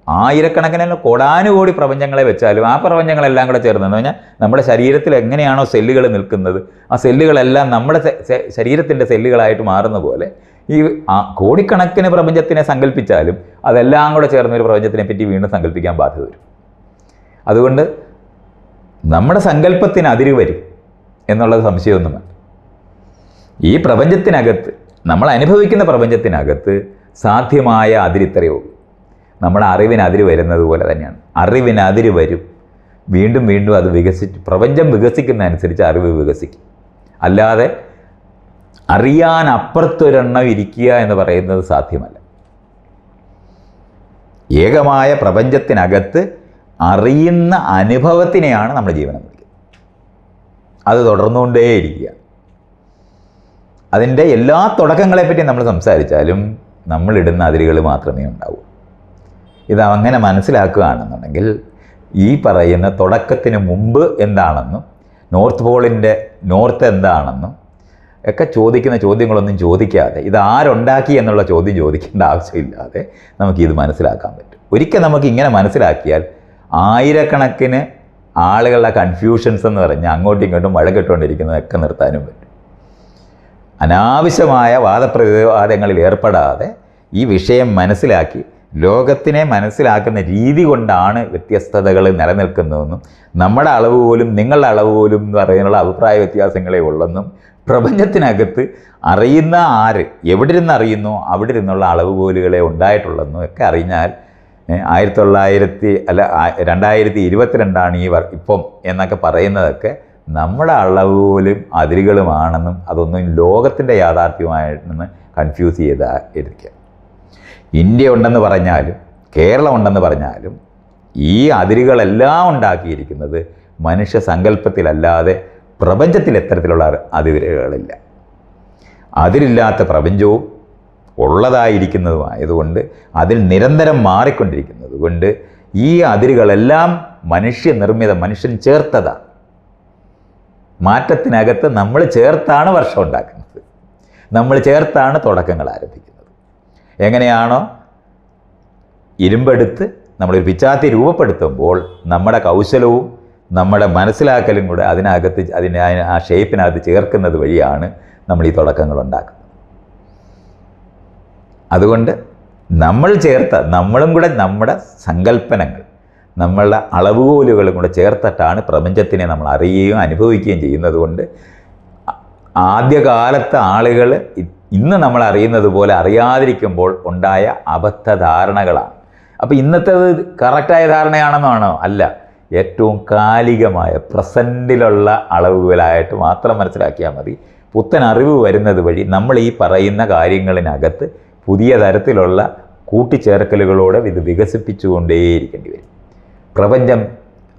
ആയിരക്കണക്കിന് കോടാനുകോടി പ്രപഞ്ചങ്ങളെ വെച്ചാലും ആ പ്രപഞ്ചങ്ങളെല്ലാം കൂടെ ചേർന്നെന്ന് പറഞ്ഞാൽ നമ്മുടെ ശരീരത്തിൽ എങ്ങനെയാണോ സെല്ലുകൾ നിൽക്കുന്നത് ആ സെല്ലുകളെല്ലാം നമ്മുടെ ശരീരത്തിൻ്റെ സെല്ലുകളായിട്ട് മാറുന്ന പോലെ ഈ കോടിക്കണക്കിന് പ്രപഞ്ചത്തിനെ സങ്കല്പിച്ചാലും അതെല്ലാം കൂടെ ചേർന്ന ഒരു പ്രപഞ്ചത്തിനെ പറ്റി വീണ്ടും സങ്കല്പിക്കാൻ ബാധ്യത വരും. അതുകൊണ്ട് നമ്മുടെ സങ്കല്പത്തിന് അതിര് വരും എന്നുള്ളത് സംശയമൊന്നും വേണ്ട. ഈ പ്രപഞ്ചത്തിനകത്ത് നമ്മൾ അനുഭവിക്കുന്ന പ്രപഞ്ചത്തിനകത്ത് സാധ്യമായ അതിരിത്രയേ ഉള്ളൂ. നമ്മുടെ അറിവിന് അതിര് വരുന്നത് പോലെ തന്നെയാണ്. അറിവിന് അതിര് വരും, വീണ്ടും വീണ്ടും അത് പ്രപഞ്ചം വികസിക്കുന്നതനുസരിച്ച് അറിവ് വികസിക്കും. അല്ലാതെ അറിയാൻ അപ്പുറത്തൊരെണ്ണം ഇരിക്കുക എന്ന് പറയുന്നത് സാധ്യമല്ല. ഏകമായ പ്രപഞ്ചത്തിനകത്ത് അറിയുന്ന അനുഭവത്തിനെയാണ് നമ്മുടെ ജീവനം വിളിക്കുന്നത്. അത് തുടർന്നുകൊണ്ടേയിരിക്കുക. അതിൻ്റെ എല്ലാ തുടക്കങ്ങളെപ്പറ്റി നമ്മൾ സംസാരിച്ചാലും നമ്മളിടുന്ന അതിരുകൾ മാത്രമേ ഉണ്ടാവൂ. ഇത് അങ്ങനെ മനസ്സിലാക്കുകയാണെന്നുണ്ടെങ്കിൽ ഈ പറയുന്ന തുടക്കത്തിന് മുമ്പ് എന്താണെന്നും നോർത്ത് പോളിൻ്റെ നോർത്ത് എന്താണെന്നും ഒക്കെ ചോദിക്കുന്ന ചോദ്യങ്ങളൊന്നും ചോദിക്കാതെ ഇത് ആരുണ്ടാക്കി എന്നുള്ള ചോദ്യം ചോദിക്കേണ്ട ആവശ്യമില്ലാതെ നമുക്കിത് മനസ്സിലാക്കാൻ പറ്റും. ഒരിക്കൽ നമുക്ക് ഇങ്ങനെ മനസ്സിലാക്കിയാൽ ആയിരക്കണക്കിന് ആളുകളുടെ കൺഫ്യൂഷൻസ് എന്ന് പറഞ്ഞാൽ അങ്ങോട്ടും ഇങ്ങോട്ടും വഴക്കിട്ടുകൊണ്ടിരിക്കുന്നതൊക്കെ നിർത്താനും പറ്റും. അനാവശ്യമായ വാദപ്രതിവാദങ്ങളിൽ ഏർപ്പെടാതെ ഈ വിഷയം മനസ്സിലാക്കി ലോകത്തിനെ മനസ്സിലാക്കുന്ന രീതി കൊണ്ടാണ് വ്യത്യസ്തതകൾ നിലനിൽക്കുന്നതെന്നും നമ്മുടെ അളവ് പോലും നിങ്ങളുടെ അളവ് പോലും എന്ന് പറയുന്നുള്ള അഭിപ്രായ വ്യത്യാസങ്ങളെ ഉള്ളെന്നും പ്രപഞ്ചത്തിനകത്ത് അറിയുന്ന ആര് എവിടെ ഇരുന്ന് അറിയുന്നോ അവിടെ ഇരുന്നുള്ള അളവ് പോലുകളെ ഉണ്ടായിട്ടുള്ളെന്നും ഒക്കെ അറിഞ്ഞാൽ 2022 ഈ ഇപ്പം എന്നൊക്കെ പറയുന്നതൊക്കെ നമ്മുടെ അളവ് പോലും അതിരുകളുമാണെന്നും അതൊന്നും ലോകത്തിൻ്റെ യാഥാർത്ഥ്യമായിട്ടെന്ന് കൺഫ്യൂസ് ചെയ്തിരിക്കുക. ഇന്ത്യ ഉണ്ടെന്ന് പറഞ്ഞാലും കേരളം ഉണ്ടെന്ന് പറഞ്ഞാലും ഈ അതിരുകളെല്ലാം ഉണ്ടാക്കിയിരിക്കുന്നത് മനുഷ്യ സങ്കല്പത്തിലല്ലാതെ പ്രപഞ്ചത്തിൽ എത്തരത്തിലുള്ള അതിരുകളില്ല. അതിരില്ലാത്ത പ്രപഞ്ചവും ഉള്ളതായിരിക്കുന്നതുമായതുകൊണ്ട് അതിൽ നിരന്തരം മാറിക്കൊണ്ടിരിക്കുന്നത് കൊണ്ട് ഈ അതിരുകളെല്ലാം മനുഷ്യനിർമ്മിത മനുഷ്യൻ ചേർത്തതാണ്. മാറ്റത്തിനകത്ത് നമ്മൾ ചേർത്താണ് വർഷം ഉണ്ടാക്കുന്നത്, നമ്മൾ ചേർത്താണ് തുടക്കങ്ങൾ ആരംഭിക്കുന്നത്. എങ്ങനെയാണോ ഇരുമ്പെടുത്ത് നമ്മളൊരു പിച്ചാത്തി രൂപപ്പെടുത്തുമ്പോൾ നമ്മുടെ കൗശലവും നമ്മുടെ മനസ്സിലാക്കലും കൂടെ അതിനകത്ത് ആ ഷേപ്പിനകത്ത് ചേർക്കുന്നത് വഴിയാണ് നമ്മൾ ഈ തുടക്കങ്ങൾ ഉണ്ടാക്കുന്നത്. അതുകൊണ്ട് നമ്മളും കൂടെ നമ്മുടെ സങ്കല്പനങ്ങൾ നമ്മളുടെ അളവുകോലുകളും കൂടെ ചേർത്തിട്ടാണ് പ്രപഞ്ചത്തിനെ നമ്മൾ അറിയുകയും അനുഭവിക്കുകയും ചെയ്യുന്നത്. കൊണ്ട് ആദ്യകാലത്തെ ആളുകൾ ഇന്ന് നമ്മൾ അറിയുന്നത് പോലെ അറിയാതിരിക്കുമ്പോൾ ഉണ്ടായ അബദ്ധധാരണകളാണ്. അപ്പോൾ ഇന്നത്തേത് കറക്റ്റായ ധാരണയാണെന്നാണോ? അല്ല, ഏറ്റവും കാലികമായ പ്രസൻറ്റിലുള്ള അളവുകളായിട്ട് മാത്രം മനസ്സിലാക്കിയാൽ മതി. പുത്തൻ അറിവ് വരുന്നത് വഴി നമ്മൾ ഈ പറയുന്ന കാര്യങ്ങളിനകത്ത് പുതിയ തരത്തിലുള്ള കൂട്ടിച്ചേർക്കലുകളോടെ ഇത് വികസിപ്പിച്ചുകൊണ്ടേയിരിക്കേണ്ടി വരും. പ്രപഞ്ചം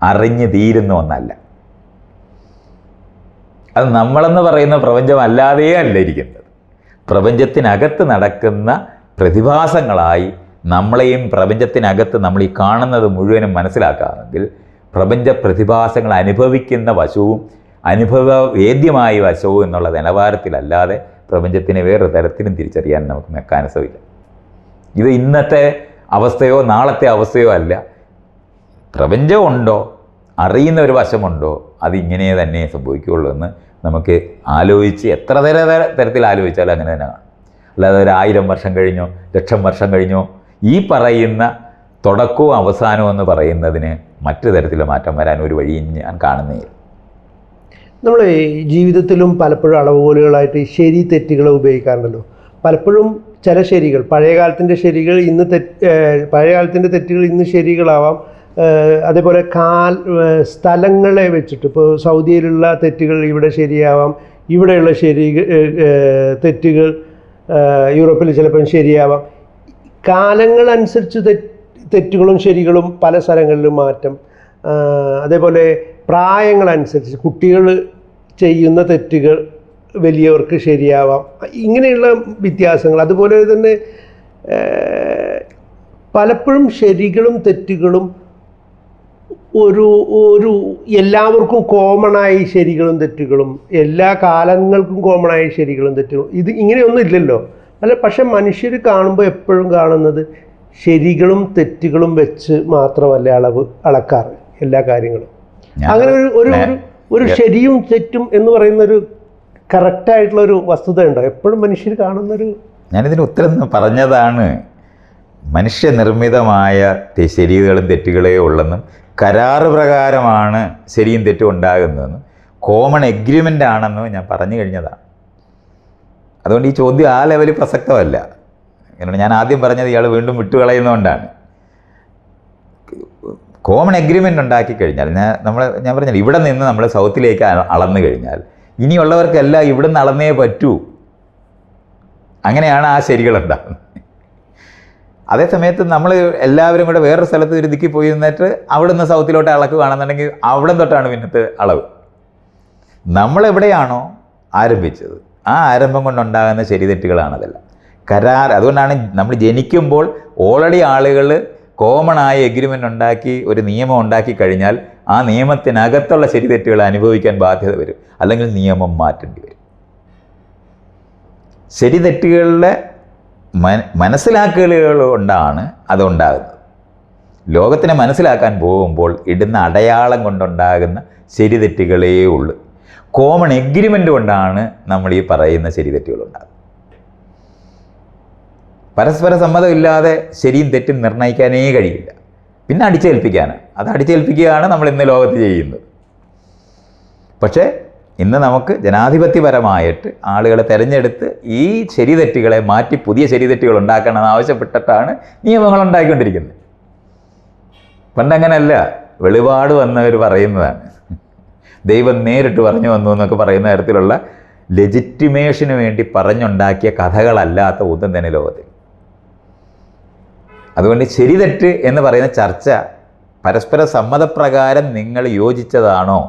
അറിഞ്ഞു തീരുന്ന ഒന്നല്ല. അത് നമ്മളെന്ന് പറയുന്ന പ്രപഞ്ചം അല്ലാതെ അല്ല ഇരിക്കുന്നത്. പ്രപഞ്ചത്തിനകത്ത് നടക്കുന്ന പ്രതിഭാസങ്ങളായി നമ്മളെയും പ്രപഞ്ചത്തിനകത്ത് നമ്മൾ ഈ കാണുന്നത് മുഴുവനും മനസ്സിലാക്കാമെങ്കിൽ പ്രപഞ്ച പ്രതിഭാസങ്ങൾ അനുഭവിക്കുന്ന വശവും അനുഭവവേദ്യമായ വശവും എന്നുള്ള നിലവാരത്തിലല്ലാതെ പ്രപഞ്ചത്തിനെ വേറൊരു തരത്തിലും തിരിച്ചറിയാൻ നമുക്ക് മെക്കാനിസമില്ല. ഇത് ഇന്നത്തെ അവസ്ഥയോ നാളത്തെ അവസ്ഥയോ അല്ല. പ്രപഞ്ചം ഉണ്ടോ, അറിയുന്ന ഒരു വശമുണ്ടോ, അതിങ്ങനെ തന്നെ സംഭവിക്കുകയുള്ളൂ എന്ന് നമുക്ക് ആലോചിച്ച് എത്ര തരത്തിൽ ആലോചിച്ചാലും അങ്ങനെ തന്നെ കാണും. അല്ലാതെ 1000 വർഷം കഴിഞ്ഞോ 1,00,000 വർഷം കഴിഞ്ഞോ ഈ പറയുന്ന തുടക്കവും അവസാനവും എന്ന് പറയുന്നതിന് മറ്റു തരത്തിൽ മാറ്റം വരാൻ ഒരു വഴിയും ഞാൻ കാണുന്നില്ല. നമ്മൾ ജീവിതത്തിലും പലപ്പോഴും അളവുകോലുകളായിട്ട് ശരി തെറ്റുകൾ ഉപയോഗിക്കാറുണ്ടല്ലോ. പലപ്പോഴും ചില ശരികൾ, പഴയകാലത്തിൻ്റെ ശരികൾ ഇന്ന് പഴയകാലത്തിൻ്റെ തെറ്റുകൾ ഇന്ന് ശരികളാവാം. അതേപോലെ സ്ഥലങ്ങളെ വെച്ചിട്ട് ഇപ്പോൾ സൗദിയിലുള്ള തെറ്റുകൾ ഇവിടെ ശരിയാവാം, ഇവിടെയുള്ള തെറ്റുകൾ യൂറോപ്പിൽ ചിലപ്പം ശരിയാവാം. കാലങ്ങളനുസരിച്ച് തെറ്റുകളും ശരികളും പല സ്ഥലങ്ങളിലും മാറ്റം. അതേപോലെ പ്രായങ്ങളനുസരിച്ച് കുട്ടികൾ ചെയ്യുന്ന തെറ്റുകൾ വലിയവർക്ക് ശരിയാവാം. ഇങ്ങനെയുള്ള വ്യത്യാസങ്ങൾ. അതുപോലെ തന്നെ പലപ്പോഴും ശരികളും തെറ്റുകളും ഒരു എല്ലാവർക്കും കോമണായി ശരികളും തെറ്റുകളും, എല്ലാ കാലങ്ങൾക്കും കോമണായി ശരികളും തെറ്റുകളും, ഇത് ഇങ്ങനെയൊന്നും ഇല്ലല്ലോ. പക്ഷെ മനുഷ്യർ കാണുമ്പോൾ എപ്പോഴും കാണുന്നത് ശരികളും തെറ്റുകളും വെച്ച് മാത്രമല്ല അളക്കാറ് എല്ലാ കാര്യങ്ങളും. അങ്ങനെ ഒരു ശരിയും തെറ്റും എന്ന് പറയുന്നൊരു കറക്റ്റായിട്ടുള്ളൊരു വസ്തുത ഉണ്ടോ എപ്പോഴും മനുഷ്യർ കാണുന്നൊരു? ഞാനിതിന് ഉത്തരം പറഞ്ഞതാണ്. മനുഷ്യനിർമ്മിതമായ ശരികളും തെറ്റുകളേ ഉള്ളെന്നും കരാറ് പ്രകാരമാണ് ശരിയും തെറ്റും ഉണ്ടാകുന്നതെന്നും കോമൺ എഗ്രിമെൻ്റ് ആണെന്നും ഞാൻ പറഞ്ഞു കഴിഞ്ഞതാണ്. അതുകൊണ്ട് ഈ ചോദ്യം ആ ലെവലിൽ പ്രസക്തമല്ല. കാരണം ഞാൻ ആദ്യം പറഞ്ഞത് ഇയാൾ വീണ്ടും വിട്ടുകളയുന്നതുകൊണ്ടാണ്. കോമൺ എഗ്രിമെൻ്റ് ഉണ്ടാക്കി കഴിഞ്ഞാൽ ഞാൻ പറഞ്ഞാൽ ഇവിടെ നിന്ന് നമ്മൾ സൗത്തിലേക്ക് അളന്നു കഴിഞ്ഞാൽ ഇനിയുള്ളവർക്കെല്ലാം ഇവിടെ നിന്ന് അളന്നേ പറ്റൂ. അങ്ങനെയാണ് ആ ശരികളുണ്ടാകുന്നത്. അതേസമയത്ത് നമ്മൾ എല്ലാവരും കൂടെ വേറൊരു സ്ഥലത്ത് ഒരു ദിക്കി പോയി നിന്നിട്ട് അവിടെ നിന്ന് സൗത്തിലോട്ട് അളക്കുകയാണെന്നുണ്ടെങ്കിൽ അവിടെ തൊട്ടാണ് പിന്നത്തെ അളവ്. നമ്മളെവിടെയാണോ ആരംഭിച്ചത് ആ ആരംഭം കൊണ്ടുണ്ടാകുന്ന ശരി തെറ്റുകളാണതെല്ലാം. അതുകൊണ്ടാണ് നമ്മൾ ജനിക്കുമ്പോൾ ഓൾറെഡി ആളുകൾ കോമണായ എഗ്രിമെൻ്റ് ഉണ്ടാക്കി ഒരു നിയമം ഉണ്ടാക്കി കഴിഞ്ഞാൽ ആ നിയമത്തിനകത്തുള്ള ശരി തെറ്റുകൾ അനുഭവിക്കാൻ ബാധ്യത വരും, അല്ലെങ്കിൽ നിയമം മാറ്റേണ്ടി വരും. ശരി തെറ്റുകളുടെ മനസ്സിലാക്കലുകൾ കൊണ്ടാണ് അതുണ്ടാകുന്നത്. ലോകത്തിനെ മനസ്സിലാക്കാൻ പോകുമ്പോൾ ഇടുന്ന അടയാളം കൊണ്ടുണ്ടാകുന്ന ശരി തെറ്റുകളേ ഉള്ളൂ. കോമൺ എഗ്രിമെൻ്റ് കൊണ്ടാണ് നമ്മൾ ഈ പറയുന്ന ശരി തെറ്റുകളുണ്ടാകുന്നത്. പരസ്പര സമ്മതമില്ലാതെ ശരിയും തെറ്റും നിർണ്ണയിക്കാനേ കഴിയില്ല. പിന്നെ അടിച്ചേൽപ്പിക്കാനാണ്. അത് അടിച്ചേൽപ്പിക്കുകയാണ് നമ്മൾ ഇന്ന് ലോകത്ത് ചെയ്യുന്നത്. പക്ഷേ ഇന്ന് നമുക്ക് ജനാധിപത്യപരമായിട്ട് ആളുകളെ തിരഞ്ഞെടുത്ത് ഈ ശരി തെറ്റുകളെ മാറ്റി പുതിയ ശരി തെറ്റുകൾ ഉണ്ടാക്കണമെന്ന് ആവശ്യപ്പെട്ടിട്ടാണ് നിയമങ്ങൾ ഉണ്ടാക്കിക്കൊണ്ടിരിക്കുന്നത്. പണ്ടങ്ങനെയല്ല. വെളിപാട് വന്നവർ പറയുന്നതാണ്. ദൈവം നേരിട്ട് പറഞ്ഞു വന്നു എന്നൊക്കെ പറയുന്ന തരത്തിലുള്ള ലെജിറ്റിമേഷന് വേണ്ടി പറഞ്ഞുണ്ടാക്കിയ കഥകളല്ലാത്ത ഒന്നും തന്നെ ലോകത്തിൽ. അതുകൊണ്ട് ശരി തെറ്റ് എന്ന് പറയുന്ന ചർച്ച പരസ്പര സമ്മതപ്രകാരം നിങ്ങൾ യോജിച്ചതാണോ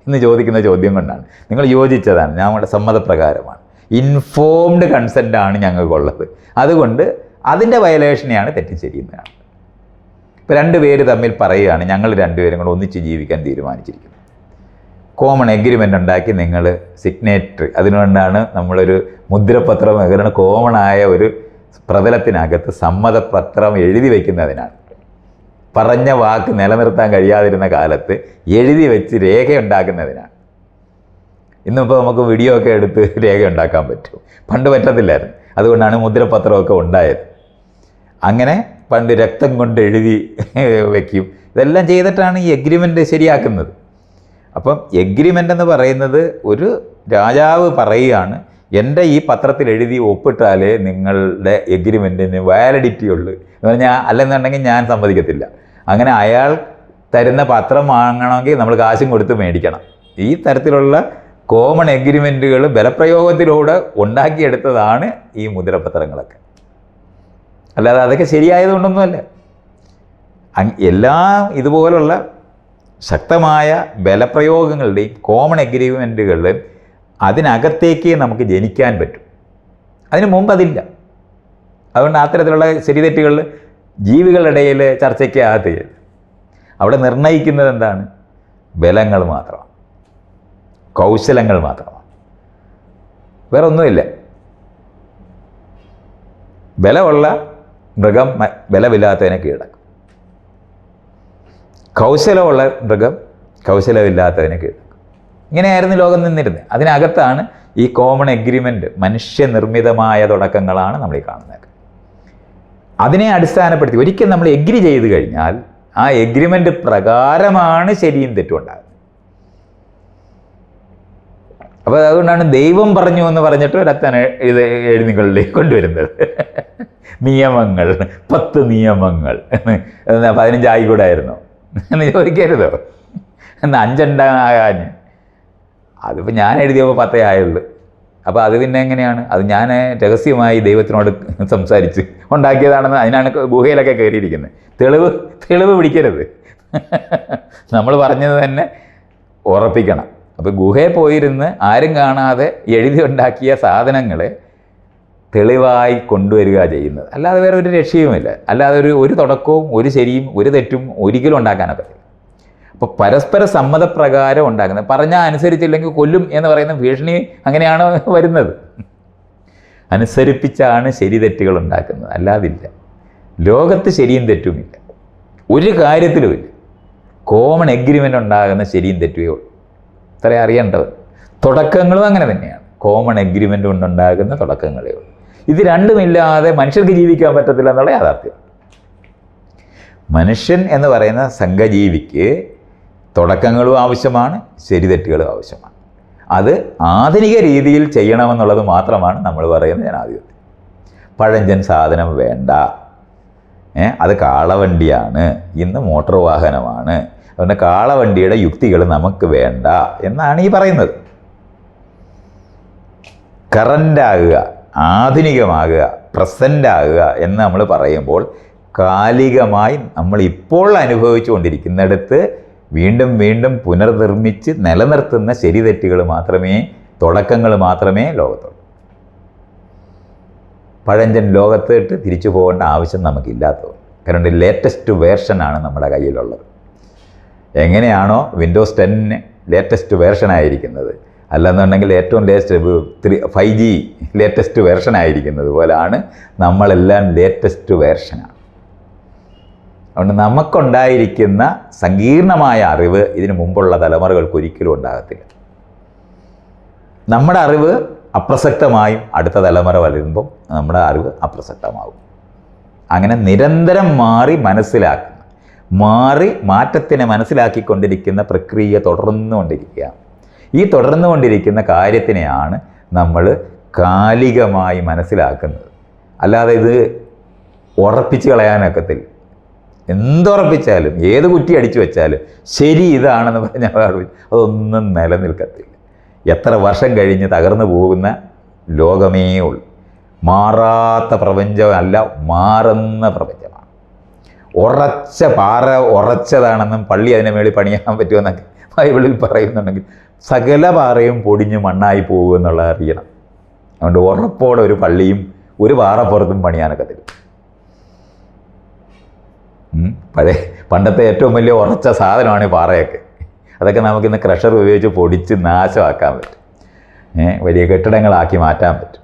എന്ന് ചോദിക്കുന്ന ചോദ്യം കൊണ്ടാണ്. നിങ്ങൾ യോജിച്ചതാണ്, ഞങ്ങളുടെ സമ്മതപ്രകാരമാണ്, ഇൻഫോംഡ് കൺസെൻ്റാണ് ഞങ്ങൾക്കുള്ളത്. അതുകൊണ്ട് അതിൻ്റെ വയലേഷനെയാണ് തെറ്റും ശരിയെന്ന് കാണുന്നത്. ഇപ്പോൾ രണ്ടുപേര് തമ്മിൽ പറയുകയാണ് ഞങ്ങൾ രണ്ടുപേരും കൂടെ ഒന്നിച്ച് ജീവിക്കാൻ തീരുമാനിച്ചിരിക്കുന്നത്. കോമൺ എഗ്രിമെൻ്റ് ഉണ്ടാക്കി നിങ്ങൾ സിഗ്നേറ്ററി, അതിനുകൊണ്ടാണ് നമ്മളൊരു മുദ്രപത്രം അങ്ങനെ കോമണായ ഒരു പ്രതലത്തിനകത്ത് സമ്മതപത്രം എഴുതി വയ്ക്കുന്നതിനാണ്. പറഞ്ഞ വാക്ക് നിലനിർത്താൻ കഴിയാതിരുന്ന കാലത്ത് എഴുതി വെച്ച് രേഖ ഉണ്ടാക്കുന്നതിനാണ്. ഇന്നിപ്പോൾ നമുക്ക് വീഡിയോ ഒക്കെ എടുത്ത് രേഖ ഉണ്ടാക്കാൻ പറ്റും. പണ്ട് പറ്റത്തില്ലായിരുന്നു. അതുകൊണ്ടാണ് മുദ്രപത്രമൊക്കെ ഉണ്ടായത്. അങ്ങനെ പണ്ട് രക്തം കൊണ്ട് എഴുതി വയ്ക്കും. ഇതെല്ലാം ചെയ്തിട്ടാണ് ഈ എഗ്രിമെൻ്റ് ശരിയാക്കുന്നത്. അപ്പം എഗ്രിമെൻ്റ് എന്ന് പറയുന്നത് ഒരു രാജാവ് പറയുകയാണ്, എൻ്റെ ഈ പത്രത്തിൽ എഴുതി ഒപ്പിട്ടാലേ നിങ്ങളുടെ എഗ്രിമെൻറ്റിന് വാലിഡിറ്റി ഉള്ളൂ എന്ന് പറഞ്ഞാൽ, അല്ലെന്നുണ്ടെങ്കിൽ ഞാൻ സമ്മതിക്കത്തില്ല. അങ്ങനെ അയാൾ തരുന്ന പത്രം വാങ്ങണമെങ്കിൽ നമ്മൾ കാശും കൊടുത്ത് മേടിക്കണം. ഈ തരത്തിലുള്ള കോമൺ എഗ്രിമെൻറ്റുകൾ ബലപ്രയോഗത്തിലൂടെ ഉണ്ടാക്കിയെടുത്തതാണ് ഈ മുദ്രപത്രങ്ങളൊക്കെ. അല്ലാതെ അതൊക്കെ ശരിയായതുകൊണ്ടൊന്നുമല്ല. എല്ലാം ഇതുപോലുള്ള ശക്തമായ ബലപ്രയോഗങ്ങളുടെയും കോമൺ എഗ്രിമെൻറ്റുകളുടെയും അതിനകത്തേക്ക് നമുക്ക് ജനിക്കാൻ പറ്റും. അതിന് മുമ്പ് അതില്ല. അതുകൊണ്ട് അത്തരത്തിലുള്ള ശരിതെറ്റുകൾ ജീവികളുടെ ഇടയിൽ ചർച്ചയ്ക്ക് അകത്ത് ചെയ്ത് അവിടെ നിർണ്ണയിക്കുന്നത് എന്താണ്? ബലങ്ങൾ മാത്രമാണ്, കൗശലങ്ങൾ മാത്രമാണ്, വേറെ ഒന്നുമില്ല. ബലമുള്ള മൃഗം ബലമില്ലാത്തതിനെ കീഴടക്കും, കൗശലമുള്ള മൃഗം കൗശലമില്ലാത്തതിനെ കീഴടക്കും. ഇങ്ങനെയായിരുന്നു ലോകം നിന്നിരുന്നത്. അതിനകത്താണ് ഈ കോമൺ എഗ്രിമെൻ്റ്, മനുഷ്യനിർമ്മിതമായ തുടക്കങ്ങളാണ് നമ്മൾ ഈ കാണുന്നത്. അതിനെ അടിസ്ഥാനപ്പെടുത്തി ഒരിക്കൽ നമ്മൾ എഗ്രി ചെയ്ത് കഴിഞ്ഞാൽ ആ എഗ്രിമെൻ്റ് പ്രകാരമാണ് ശരിയും തെറ്റും ഉണ്ടാകുന്നത്. അപ്പോൾ അതുകൊണ്ടാണ് ദൈവം പറഞ്ഞു എന്ന് പറഞ്ഞിട്ട് ഒരത്തനെ ഇത് എഴുതികളിലേക്ക് കൊണ്ടുവരുന്നത്. നിയമങ്ങൾ 10 നിയമങ്ങൾ 15 ആയിക്കൂടായിരുന്നോ എന്ന് ചോദിക്കരുതോ, എന്ന് 5 ഉണ്ടാകാൻ. അതിപ്പോൾ ഞാൻ എഴുതിയപ്പോൾ 10 ആയുള്ളൂ. അപ്പോൾ അത് പിന്നെ എങ്ങനെയാണ്? അത് ഞാൻ രഹസ്യമായി ദൈവത്തിനോട് സംസാരിച്ച് ഉണ്ടാക്കിയതാണെന്ന്. അതിനാണ് ഗുഹയിലൊക്കെ കയറിയിരിക്കുന്നത്. തെളിവ് പിടിക്കരുത്. നമ്മൾ പറഞ്ഞത് തന്നെ ഉറപ്പിക്കണം. അപ്പോൾ ഗുഹയിൽ പോയിരുന്ന് ആരും കാണാതെ എഴുതി ഉണ്ടാക്കിയ സാധനങ്ങളെ തെളിവായി കൊണ്ടുവരിക ചെയ്യുന്നത്. അല്ലാതെ വേറെ ഒരു രക്ഷയുമില്ല. അല്ലാതെ ഒരു തുടക്കവും ഒരു ശരിയും ഒരു തെറ്റും ഒരിക്കലും ഉണ്ടാക്കാനൊക്കെ പറ്റില്ല. അപ്പോൾ പരസ്പര സമ്മതപ്രകാരം ഉണ്ടാക്കുന്നത്. പറഞ്ഞാൽ അനുസരിച്ചില്ലെങ്കിൽ കൊല്ലും എന്ന് പറയുന്ന ഭീഷണി അങ്ങനെയാണ് വരുന്നത്. അനുസരിപ്പിച്ചാണ് ശരി തെറ്റുകൾ ഉണ്ടാക്കുന്നത്, അല്ലാതില്ല. ലോകത്ത് ശരിയും തെറ്റുമില്ല, ഒരു കാര്യത്തിലുമില്ല. കോമൺ എഗ്രിമെൻ്റ് ഉണ്ടാകുന്ന ശരിയും തെറ്റുമേ ഉള്ളൂ. ഇത്രയും അറിയേണ്ടത്. തുടക്കങ്ങളും അങ്ങനെ തന്നെയാണ്. കോമൺ എഗ്രിമെൻ്റ് കൊണ്ടുണ്ടാകുന്ന തുടക്കങ്ങളേ ഉള്ളൂ. ഇത് രണ്ടുമില്ലാതെ മനുഷ്യർക്ക് ജീവിക്കാൻ പറ്റത്തില്ല എന്നുള്ള യാഥാർത്ഥ്യം. മനുഷ്യൻ എന്ന് പറയുന്ന സംഘജീവിക്ക് തുടക്കങ്ങളും ആവശ്യമാണ്, ശരി തെറ്റുകളും ആവശ്യമാണ്. അത് ആധുനിക രീതിയിൽ ചെയ്യണമെന്നുള്ളത് മാത്രമാണ് നമ്മൾ പറയുന്ന ജനാധിപത്യം. പഴഞ്ചൻ സാധനം വേണ്ട, അത് കാളവണ്ടിയാണ്, ഇന്ന് മോട്ടോർ വാഹനമാണ്, അതുകൊണ്ട് കാളവണ്ടിയുടെ യുക്തികൾ നമുക്ക് വേണ്ട എന്നാണ് ഈ പറയുന്നത്. കറൻ്റാകുക, ആധുനികമാകുക, പ്രസൻ്റാകുക എന്ന് നമ്മൾ പറയുമ്പോൾ കാലികമായി നമ്മൾ ഇപ്പോൾ അനുഭവിച്ചു കൊണ്ടിരിക്കുന്നിടത്ത് വീണ്ടും വീണ്ടും പുനർനിർമ്മിച്ച് നിലനിർത്തുന്ന ശരി തെറ്റുകൾ മാത്രമേ, തുടക്കങ്ങൾ മാത്രമേ ലോകത്തുള്ളൂ. പഴഞ്ചൻ ലോകത്തിട്ട് തിരിച്ചു പോകേണ്ട ആവശ്യം നമുക്കില്ലാത്തത്. കാരണം ലേറ്റസ്റ്റ് വേർഷനാണ് നമ്മുടെ കയ്യിലുള്ളത്. എങ്ങനെയാണോ വിൻഡോസ് 10 ലേറ്റസ്റ്റ് വേർഷനായിരിക്കുന്നത്, അല്ലെന്നുണ്ടെങ്കിൽ ഏറ്റവും ലേറ്റസ്റ്റ് 5G ലേറ്റസ്റ്റ് വേർഷനായിരിക്കുന്നത് പോലെയാണ് നമ്മളെല്ലാം ലേറ്റസ്റ്റ് വേർഷനാണ്. അതുകൊണ്ട് നമുക്കുണ്ടായിരിക്കുന്ന സങ്കീർണമായ അറിവ് ഇതിനു മുമ്പുള്ള തലമുറകൾക്ക് ഒരിക്കലും ഉണ്ടാകത്തില്ല. നമ്മുടെ അറിവ് അപ്രസക്തമായും അടുത്ത തലമുറ വരുമ്പം നമ്മുടെ അറിവ് അപ്രസക്തമാകും. അങ്ങനെ നിരന്തരം മാറ്റത്തിനെ മനസ്സിലാക്കിക്കൊണ്ടിരിക്കുന്ന പ്രക്രിയ തുടർന്നുകൊണ്ടിരിക്കുകയാണ്. ഈ തുടർന്നുകൊണ്ടിരിക്കുന്ന കാര്യത്തിനെയാണ് നമ്മൾ കാലികമായി മനസ്സിലാക്കുന്നത്. അല്ലാതെ ഇത് ഉറപ്പിച്ച് കളയാനൊക്കത്തില്ല. എന്തുറപ്പിച്ചാലും, ഏത് കുറ്റി അടിച്ചു വെച്ചാലും ശരി ഇതാണെന്ന് പറഞ്ഞാൽ അതൊന്നും നിലനിൽക്കത്തില്ല. എത്ര വർഷം കഴിഞ്ഞ് തകർന്നു പോകുന്ന ലോകമേ ഉള്ളൂ. മാറാത്ത പ്രപഞ്ചമല്ല, മാറുന്ന പ്രപഞ്ചമാണ്. ഉറച്ച പാറ ഉറച്ചതാണെന്നും പള്ളി അതിനെ മേളിൽ പണിയാൻ പറ്റുമെന്നൊക്കെ ബൈബിളിൽ പറയുന്നുണ്ടെങ്കിൽ സകല പാറയും പൊടിഞ്ഞ് മണ്ണായി പോകുമെന്നുള്ളത് അറിയണം. അതുകൊണ്ട് ഉറപ്പോടെ ഒരു പള്ളിയും ഒരു പാറപ്പുറത്തും പണിയാനൊക്കത്തില്ല. പണ്ടത്തെ ഏറ്റവും വലിയ ഉറച്ച സാധനമാണ് ഈ പാറയൊക്കെ. അതൊക്കെ നമുക്കിന്ന് ക്രഷർ ഉപയോഗിച്ച് പൊടിച്ച് നാശമാക്കാൻ പറ്റും. വലിയ കെട്ടിടങ്ങളാക്കി മാറ്റാൻ പറ്റും.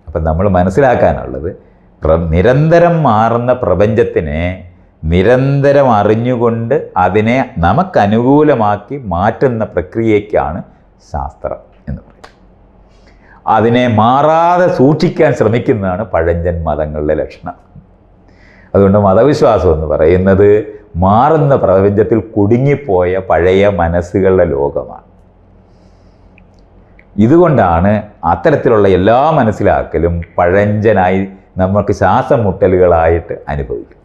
അപ്പം നമ്മൾ മനസ്സിലാക്കാനുള്ളത്, നിരന്തരം മാറുന്ന പ്രപഞ്ചത്തിനെ നിരന്തരം അറിഞ്ഞുകൊണ്ട് അതിനെ നമുക്കനുകൂലമാക്കി മാറ്റുന്ന പ്രക്രിയയ്ക്കാണ് ശാസ്ത്രം എന്ന് പറയുന്നത്. അതിനെ മാറാതെ സൂക്ഷിക്കാൻ ശ്രമിക്കുന്നതാണ് പഴഞ്ചൻ മതങ്ങളുടെ ലക്ഷണം. അതുകൊണ്ട് മതവിശ്വാസം എന്ന് പറയുന്നത് മാറുന്ന പ്രപഞ്ചത്തിൽ കുടുങ്ങിപ്പോയ പഴയ മനസ്സുകളുടെ ലോകമാണ്. ഇതുകൊണ്ടാണ് അത്തരത്തിലുള്ള എല്ലാ മനസ്സിലാക്കലും പഴഞ്ചനായി നമുക്ക് ശ്വാസം മുട്ടലുകളായിട്ട് അനുഭവിക്കുന്നത്.